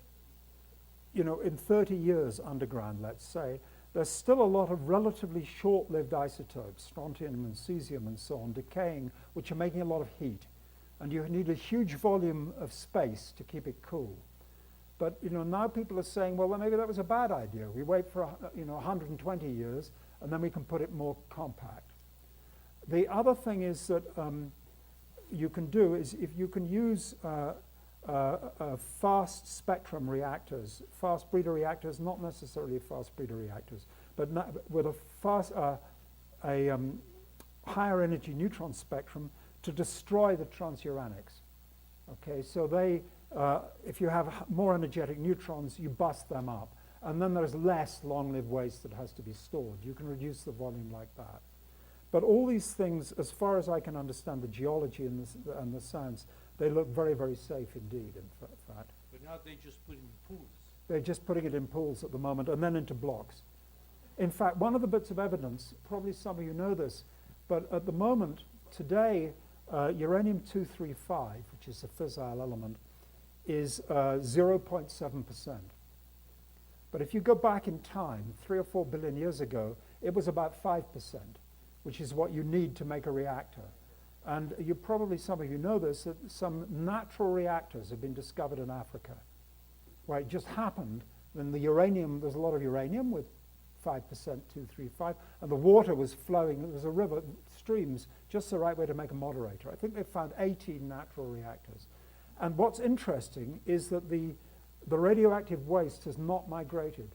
in 30 years underground, let's say, there's still a lot of relatively short-lived isotopes, strontium and cesium and so on, decaying, which are making a lot of heat. And you need a huge volume of space to keep it cool. But now people are saying, well, maybe that was a bad idea. We wait for 120 years, and then we can put it more compact. The other thing is that you can do is if you can use fast spectrum reactors, fast breeder reactors, not necessarily fast breeder reactors, but with a higher energy neutron spectrum to destroy the transuranics. Okay, so if you have more energetic neutrons, you bust them up. And then there's less long-lived waste that has to be stored. You can reduce the volume like that. But all these things, as far as I can understand the geology and the science, they look very, very safe indeed, in fact. But now they just put it in pools. They're just putting it in pools at the moment and then into blocks. In fact, one of the bits of evidence, probably some of you know this, but at the moment, today, uranium-235, which is a fissile element, is 0.7%. But if you go back in time, 3 or 4 billion years ago, it was about 5%, which is what you need to make a reactor. And some of you know this, that some natural reactors have been discovered in Africa, where it just happened, and the uranium, there's a lot of uranium with 5%, 235, and the water was flowing, there was a river, streams, just the right way to make a moderator. I think they found 18 natural reactors. And what's interesting is that the radioactive waste has not migrated.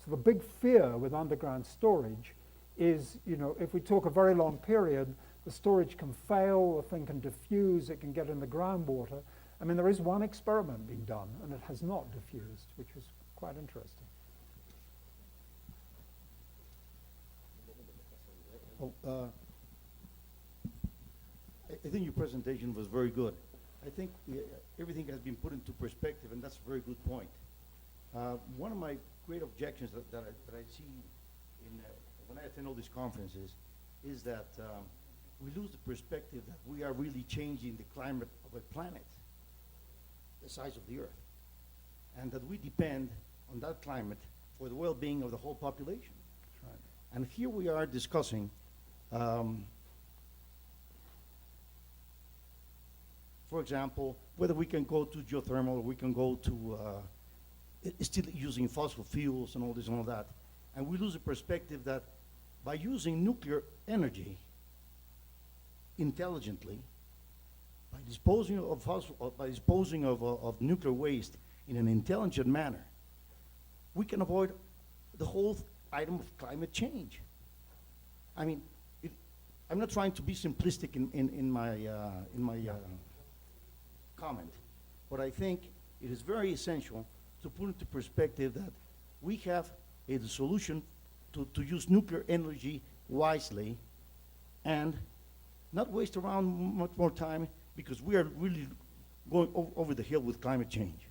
So the big fear with underground storage is, you know, if we talk a very long period, the storage can fail, the thing can diffuse, it can get in the groundwater. I mean, there is one experiment being done, and it has not diffused, which was quite interesting. Well, I think your presentation was very good. I think everything has been put into perspective, and that's a very good point. One of my great objections that I see when I attend all these conferences is that we lose the perspective that we are really changing the climate of a planet the size of the Earth, and that we depend on that climate for the well-being of the whole population. That's right. And here we are discussing for example, whether we can go to geothermal or we can go to still using fossil fuels and all this and all that. And we lose the perspective that by using nuclear energy intelligently, by disposing of nuclear waste in an intelligent manner, we can avoid the whole item of climate change. I mean, I'm not trying to be simplistic in my comment, but I think it is very essential to put into perspective that we have a solution to use nuclear energy wisely and not waste around much more time, because we are really going over the hill with climate change.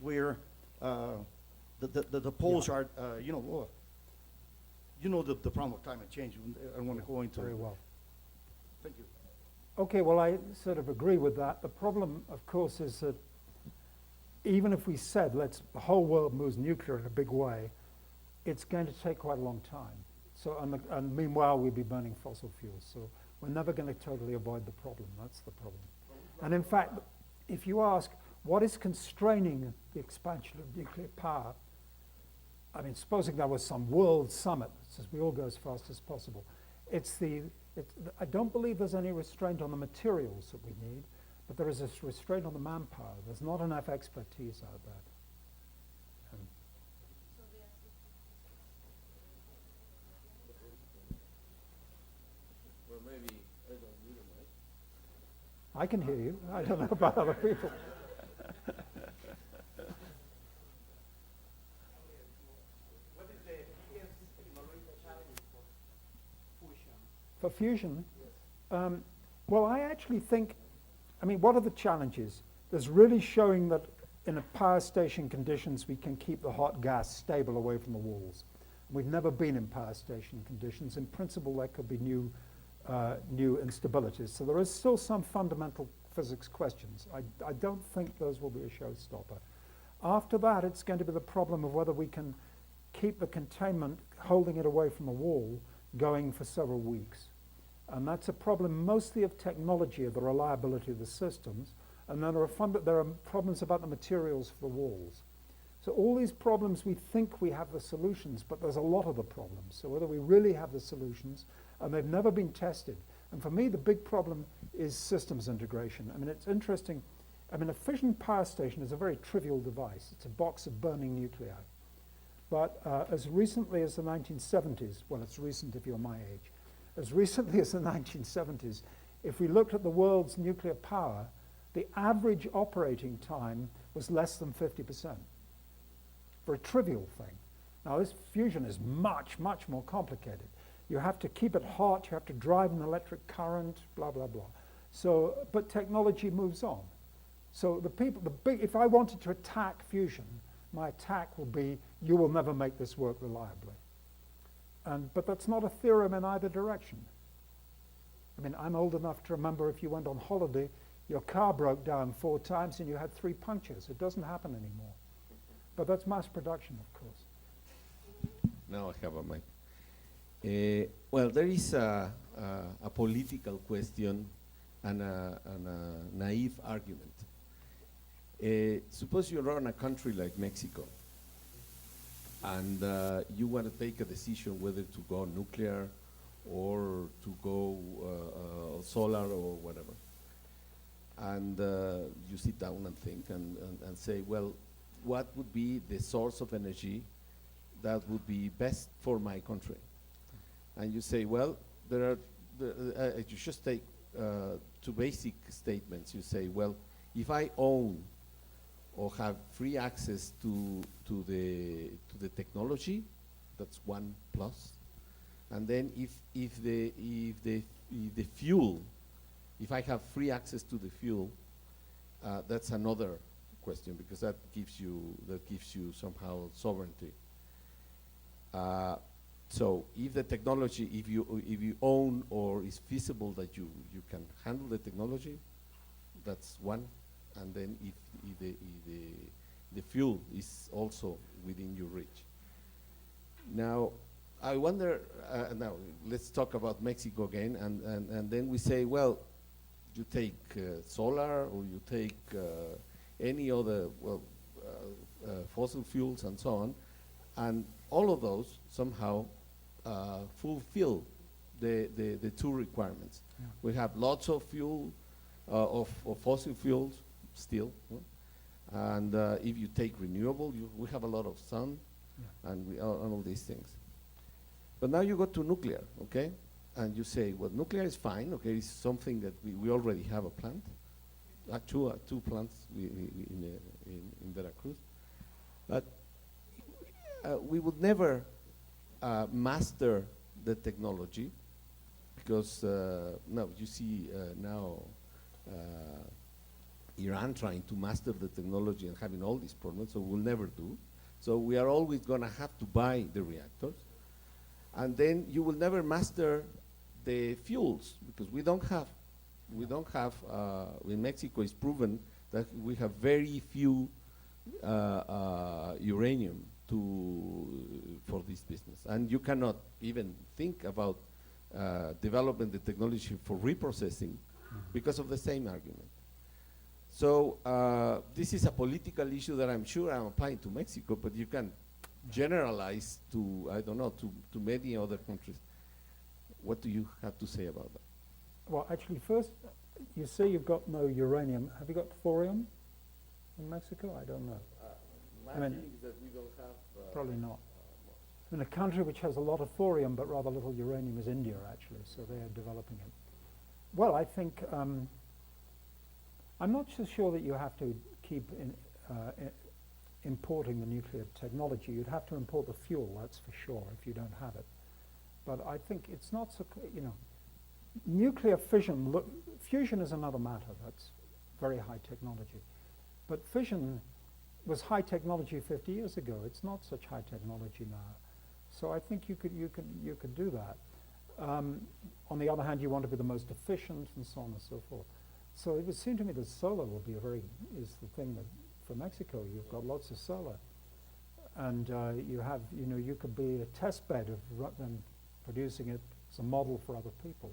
Where the poles are, you know the problem with climate change. I don't want to go into very well. Thank you. Okay, well, I sort of agree with that. The problem, of course, is that even if we said, the whole world moves nuclear in a big way, it's going to take quite a long time. So, and meanwhile, we'll be burning fossil fuels. So we're never going to totally avoid the problem. That's the problem. And in fact, if you ask, what is constraining the expansion of nuclear power? I mean, supposing there was some world summit that says we all go as fast as possible. I don't believe there's any restraint on the materials that we need, but there is a restraint on the manpower. There's not enough expertise out there. Well, maybe I don't need a mic. I can hear you. I don't know about other people. What is the biggest technological challenge for fusion? For fusion, Yes. well, I actually think, I mean, what are the challenges? There's really showing that in a power station conditions, we can keep the hot gas stable away from the walls. We've never been in power station conditions. In principle, there could be new instabilities. So there is still some fundamental physics questions. I don't think those will be a showstopper. After that, it's going to be the problem of whether we can keep the containment, holding it away from the wall, going for several weeks. And that's a problem mostly of technology, of the reliability of the systems. And then there are problems about the materials for the walls. So all these problems, we think we have the solutions, but there's a lot of the problems. So whether we really have the solutions, and they've never been tested. And for me, the big problem is systems integration. I mean, it's interesting. I mean, a fission power station is a very trivial device. It's a box of burning nuclei. But as recently as the 1970s, well, it's recent if you're my age, as recently as the 1970s, if we looked at the world's nuclear power, the average operating time was less than 50% for a trivial thing. Now, this fusion is much, much more complicated. You have to keep it hot, you have to drive an electric current, blah, blah, blah. So, but technology moves on. So if I wanted to attack fusion, my attack will be, you will never make this work reliably. But that's not a theorem in either direction. I mean, I'm old enough to remember if you went on holiday, your car broke down 4 times and you had 3 punctures. It doesn't happen anymore. But that's mass production, of course. Now I have a mic. Well, there is a political question and a naive argument. Suppose you run a country like Mexico, and you want to take a decision whether to go nuclear or to go solar or whatever. And you sit down and think and say, well, what would be the source of energy that would be best for my country? and you say, well, there are, you just take two basic statements. You say, well, if I own or have free access to the technology, that's one plus. And then if the fuel, if I have free access to the fuel, that's another question, because that gives you somehow sovereignty. So if the technology, if you own or is feasible that you can handle the technology, that's one. And then if the fuel is also within your reach. Now, I wonder, now let's talk about Mexico again, and then we say, well, you take solar, or you take any other, well, fossil fuels and so on, and all of those somehow fulfill the two requirements. Yeah. We have lots of fuel, of fossil fuels still, and if you take renewable, we have a lot of sun, Yeah. and all these things. But now you go to nuclear, okay? And you say, well, nuclear is fine, okay? It's something that we already have a plant, two plants in Veracruz. But we would never master the technology, because now you see now Iran trying to master the technology and having all these problems, so we'll never do. So we are always going to have to buy the reactors. And then you will never master the fuels, because we don't have, in Mexico it's proven that we have very few uranium for this business. And you cannot even think about developing the technology for reprocessing because of the same argument. So this is a political issue that I'm sure I'm applying to Mexico, but you can generalize to, I don't know, to many other countries. What do you have to say about that? Well, actually, first, you say you've got no uranium. Have you got thorium in Mexico? I don't know. My I mean, feeling is that we don't have... Probably not. I mean, a country which has a lot of thorium but rather little uranium is India, actually, so they are developing it. Well, I think, I'm not so sure that you have to keep importing the nuclear technology. You'd have to import the fuel, that's for sure, if you don't have it. But I think it's not so, nuclear fission, fusion is another matter. That's very high technology. But fission was high technology 50 years ago. It's not such high technology now. So I think you could do that. On the other hand, you want to be the most efficient and so on and so forth. So it would seem to me that solar will be is the thing that, for Mexico, you've got lots of solar. And you have, you could be a test bed of them producing it as a model for other people.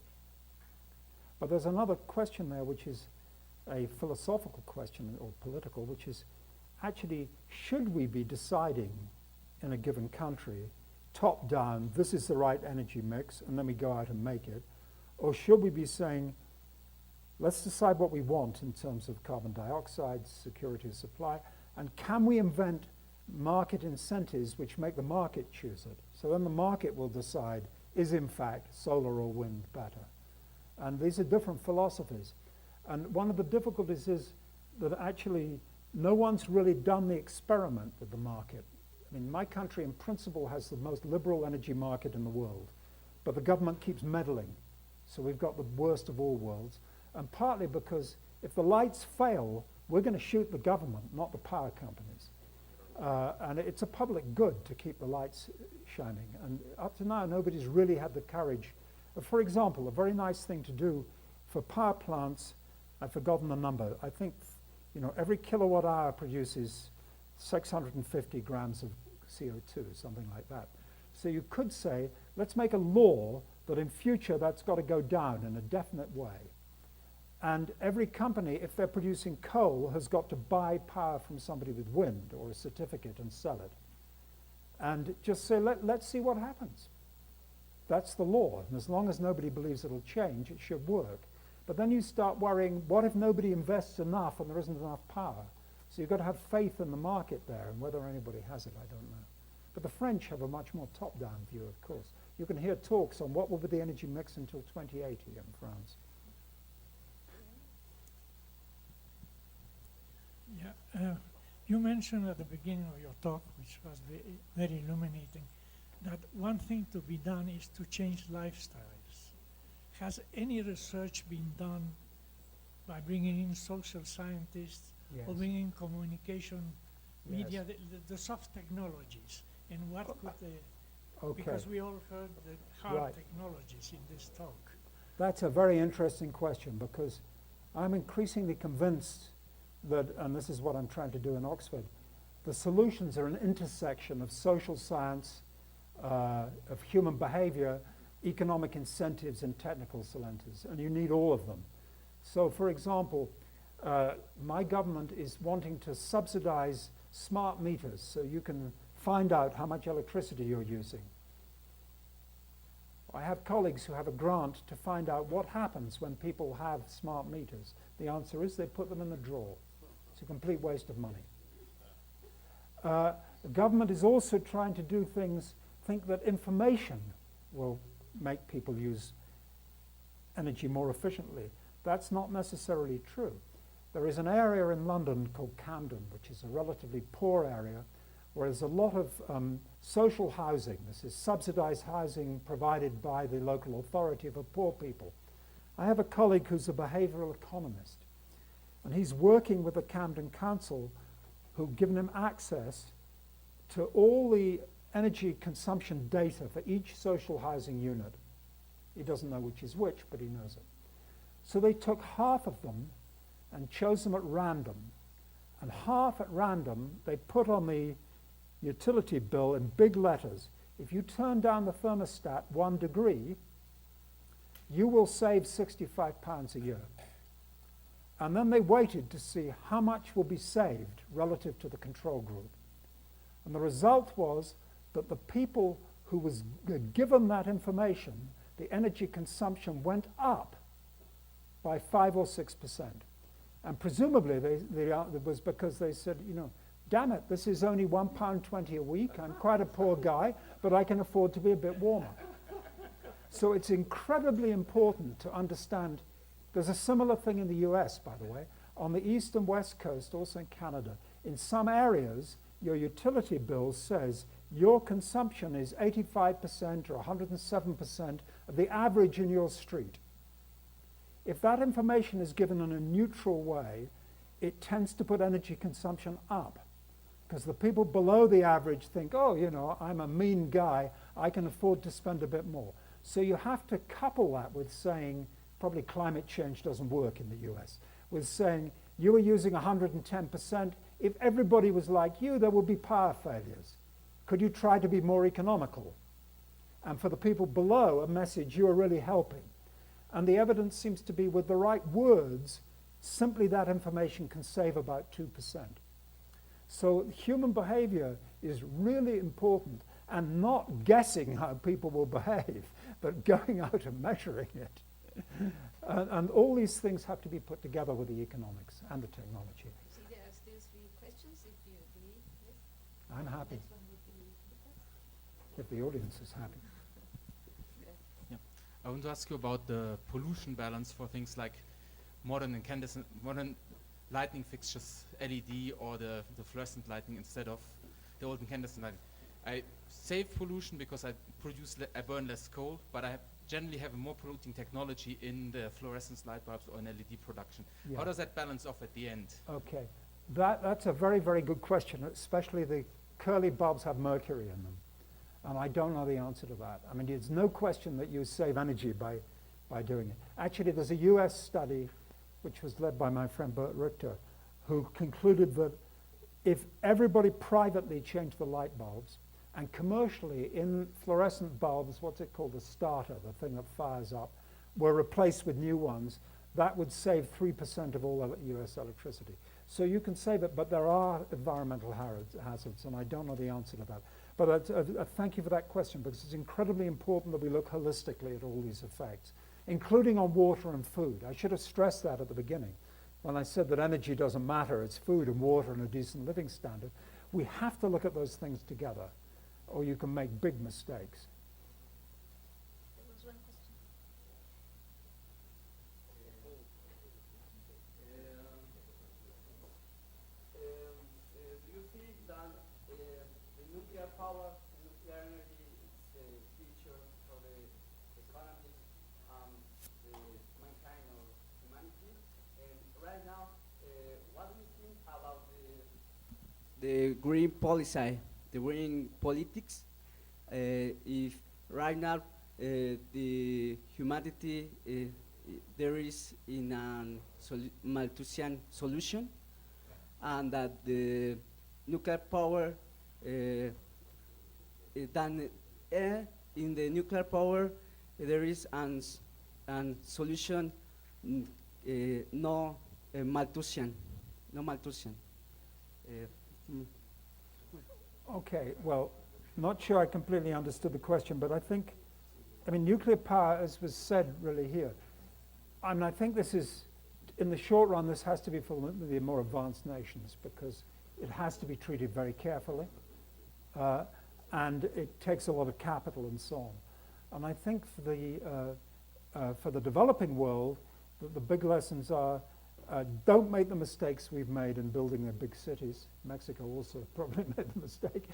But there's another question there, which is a philosophical question, or political, which is actually, should we be deciding in a given country, top down, this is the right energy mix, and then we go out and make it? Or should we be saying, let's decide what we want in terms of carbon dioxide, security of supply, and can we invent market incentives which make the market choose it? So then the market will decide, is in fact solar or wind better? And these are different philosophies. And one of the difficulties is that actually no one's really done the experiment with the market. I mean, my country in principle has the most liberal energy market in the world, but the government keeps meddling. So we've got the worst of all worlds. And partly because if the lights fail, we're going to shoot the government, not the power companies. And it's a public good to keep the lights shining. And up to now, nobody's really had the courage. For example, a very nice thing to do for power plants, I've forgotten the number, I think every kilowatt hour produces 650 grams of CO2, something like that. So you could say, let's make a law that in future that's got to go down in a definite way. And every company, if they're producing coal, has got to buy power from somebody with wind or a certificate and sell it. And just say, let's see what happens. That's the law. And as long as nobody believes it'll change, it should work. But then you start worrying, what if nobody invests enough and there isn't enough power? So you've got to have faith in the market there, and whether anybody has it, I don't know. But the French have a much more top-down view, of course. You can hear talks on what will be the energy mix until 2080 in France. Yeah, you mentioned at the beginning of your talk, which was very illuminating, that one thing to be done is to change lifestyles. Has any research been done by bringing in social scientists Yes. or bringing in communication, media, Yes. the soft technologies, and what could they, Okay. because we all heard the hard Right. technologies in this talk. That's a very interesting question, because I'm increasingly convinced that, and this is what I'm trying to do in Oxford, the solutions are an intersection of social science, of human behavior, economic incentives, and technical scientists, and you need all of them. So, for example, my government is wanting to subsidize smart meters so you can find out how much electricity you're using. I have colleagues who have a grant to find out what happens when people have smart meters. The answer is they put them in a drawer. It's a complete waste of money. The government is also trying to do things, think that information will make people use energy more efficiently. That's not necessarily true. There is an area in London called Camden, which is a relatively poor area, where there's a lot of social housing. This is subsidized housing provided by the local authority for poor people. I have a colleague who's a behavioral economist, and he's working with the Camden Council, who've given him access to all the energy consumption data for each social housing unit. He doesn't know which is which, but he knows it. So they took half of them and chose them at random. And half at random, they put on the utility bill in big letters, if you turn down the thermostat 1 degree, you will save £65 a year. And then they waited to see how much will be saved relative to the control group. And the result was that the people who was given that information, the energy consumption went up by 5 or 6%. And presumably it was because they said, you know, damn it, this is only £1.20 a week. I'm quite a poor guy, but I can afford to be a bit warmer. So it's incredibly important to understand. There's a similar thing in the US, by the way, on the east and west coast, also in Canada. In some areas, your utility bill says your consumption is 85% or 107% of the average in your street. If that information is given in a neutral way, it tends to put energy consumption up, because the people below the average think, oh, you know, I'm a mean guy, I can afford to spend a bit more. So you have to couple that with saying, probably climate change doesn't work in the US, with saying you are using 110%. If everybody was like you, there would be power failures. Could you try to be more economical? And for the people below, a message, you are really helping. And the evidence seems to be with the right words, simply that information can save about 2%. So human behavior is really important, and not guessing how people will behave, but going out and measuring it. And all these things have to be put together with the economics and the technology. I see there are still 3 questions, if you agree. Yes? I'm happy, Next one would be Lucas. if the audience is happy. I want to ask you about the pollution balance for things like modern lighting fixtures, LED, or the fluorescent lighting instead of the old incandescent lighting. I save pollution because I I burn less coal, but I generally have a more polluting technology in the fluorescence light bulbs or in LED production. Yeah. How does that balance off at the end? Okay, that's a very, very good question, especially the curly bulbs have mercury in them. And I don't know the answer to that. I mean, there's no question that you save energy by doing it. Actually, there's a US study, which was led by my friend Bert Richter, who concluded that if everybody privately changed the light bulbs, and commercially in fluorescent bulbs, what's it called, the starter, the thing that fires up, were replaced with new ones, that would save 3% of all US electricity. So you can save it, but there are environmental hazards, and I don't know the answer to that. But thank you for that question, because it's incredibly important that we look holistically at all these effects, including on water and food. I should have stressed that at the beginning. When I said that energy doesn't matter, it's food and water and a decent living standard. We have to look at those things together, or you can make big mistakes. nuclear power and nuclear energy is the future for the economy and the mankind or humanity. And right now, what do you think about the green policy, the green politics? If right now the humanity there is in a Malthusian solution, and that the nuclear power then in the nuclear power there is an solution no Malthusian, no Malthusian. Okay, well, not sure I completely understood the question, but I mean, nuclear power, as was said really here, I mean, I think this is, in the short run, this has to be for the more advanced nations because it has to be treated very carefully, and it takes a lot of capital and so on. And I think for the developing world, the big lessons are don't make the mistakes we've made in building the big cities. Mexico also probably made the mistake.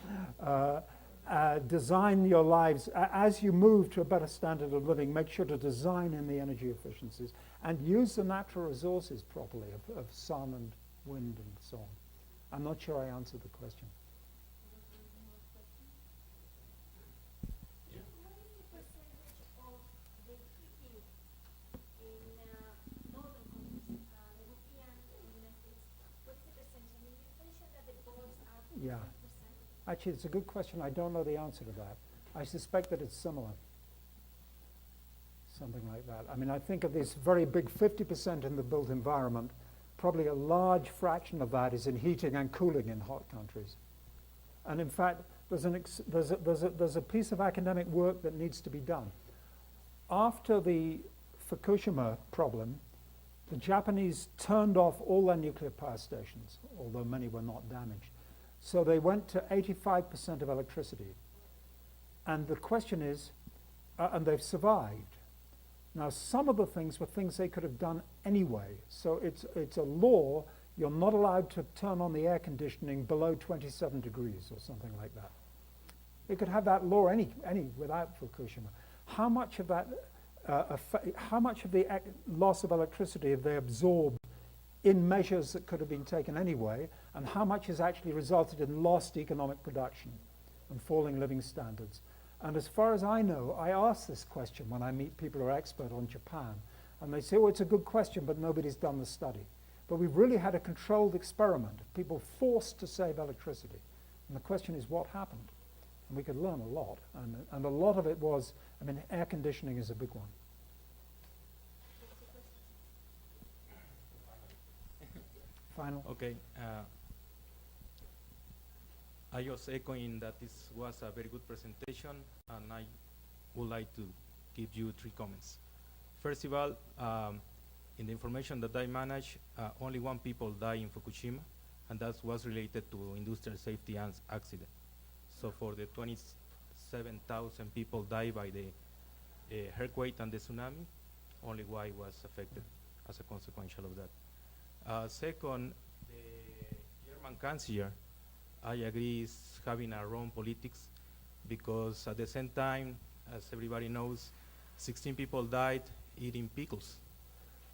Design your lives, as you move to a better standard of living, make sure to design in the energy efficiencies and use the natural resources properly of sun and wind and so on. I'm not sure I answered the question. Yeah. Actually, it's a good question. I don't know the answer to that. I suspect that it's similar. Something like that. I mean, I think of this very big 50% in the built environment, probably a large fraction of that is in heating and cooling in hot countries. And in fact, there's a piece of academic work that needs to be done. After the Fukushima problem, the Japanese turned off all their nuclear power stations, although many were not damaged. So they went to 85% of electricity. And the question is, and they've survived. Now, some of the things were things they could have done anyway. So it's a law, you're not allowed to turn on the air conditioning below 27 degrees or something like that. They could have that law any without Fukushima. How much of that, how much of the loss of electricity have they absorbed in measures that could have been taken anyway, and how much has actually resulted in lost economic production and falling living standards? And as far as I know, I ask this question when I meet people who are expert on Japan, and they say, oh, it's a good question, but nobody's done the study. But we've really had a controlled experiment of people forced to save electricity. And the question is, what happened? And we could learn a lot, and a lot of it was, I mean, air conditioning is a big one. Final. Okay. I was echoing that this was a very good presentation, and I would like to give you 3 comments. First of all, in the information that I manage, only 1 people died in Fukushima, and that was related to industrial safety accident. So for the 27,000 people died by the earthquake and the tsunami, only 1 was affected as a consequence of that. Second, the German Chancellor, I agree, is having a wrong politics because at the same time, as everybody knows, 16 people died eating pickles,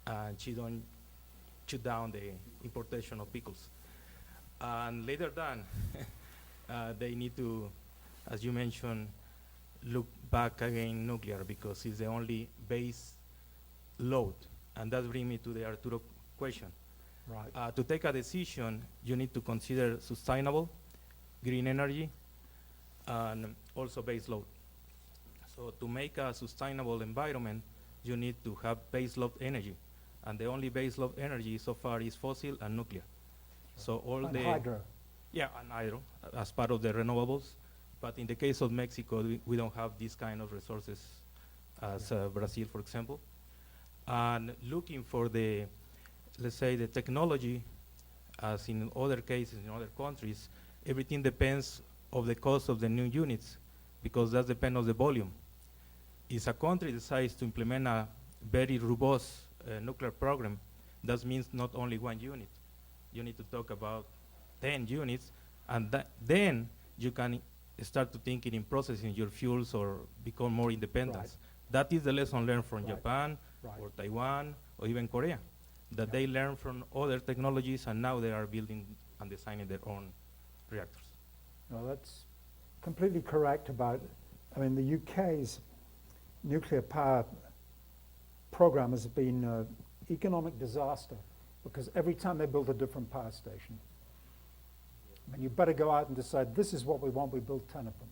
and she don't shut down the importation of pickles. And later on, they need to, as you mentioned, look back again nuclear because it's the only base load. And that brings me to the Arturo question. Right. To take a decision, you need to consider sustainable, green energy, and also base load. So to make a sustainable environment, you need to have base load energy. And the only base load energy so far is fossil and nuclear. So all And the hydro. Yeah, and hydro as part of the renewables. But in the case of Mexico, we don't have these kind of resources as Brazil, for example. And looking for the, let's say, the technology, as in other cases in other countries, everything depends of the cost of the new units, because that depends on the volume. If a country decides to implement a very robust nuclear program, that means not only 1 unit. You need to talk about 10 units, and then you can start to thinking in processing your fuels or become more independent. Right. That is the lesson learned from Right. Japan Right. or Taiwan or even Korea, that Yeah. they learn from other technologies and now they are building and designing their own reactors. No, that's completely correct about, I mean, the UK's nuclear power program has been an economic disaster because every time they build a different power station, and you better go out and decide, this is what we want, we build 10 of them.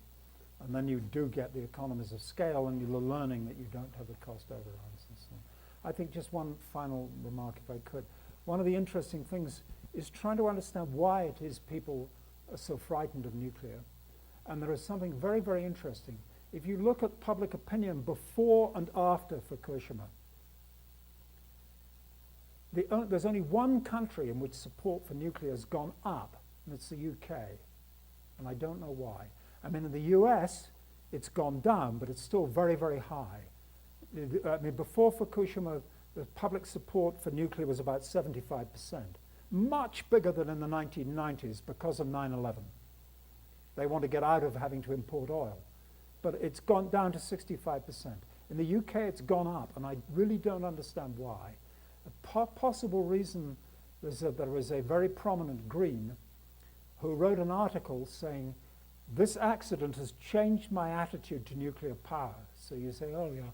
And then you do get the economies of scale and you're learning that you don't have the cost overruns and so on. I think just one final remark, if I could. One of the interesting things is trying to understand why it is people are so frightened of nuclear. And there is something very, very interesting. If you look at public opinion before and after Fukushima, there's only one country in which support for nuclear has gone up, and it's the UK. And I don't know why. I mean, in the US, it's gone down, but it's still very, very high. I mean, before Fukushima, the public support for nuclear was about 75%, much bigger than in the 1990s because of 9/11. They want to get out of having to import oil. But it's gone down to 65%. In the UK, it's gone up, and I really don't understand why. A possible reason is that there was a very prominent Green who wrote an article saying, this accident has changed my attitude to nuclear power. So you say, oh yeah,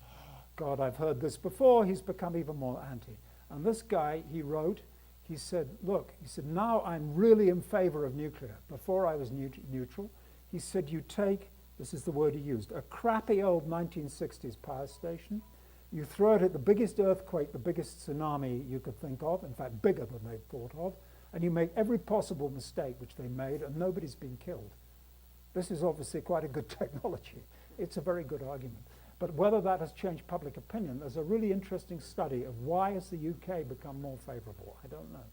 God, I've heard this before. He's become even more anti. And this guy, he wrote, he said, look, he said, now I'm really in favor of nuclear. Before I was neutral. He said, you take, this is the word he used, a crappy old 1960s power station, you throw it at the biggest earthquake, the biggest tsunami you could think of, in fact, bigger than they thought of, and you make every possible mistake which they made, and nobody's been killed. This is obviously quite a good technology. It's a very good argument. But whether that has changed public opinion, there's a really interesting study of why has the UK become more favorable. I don't know.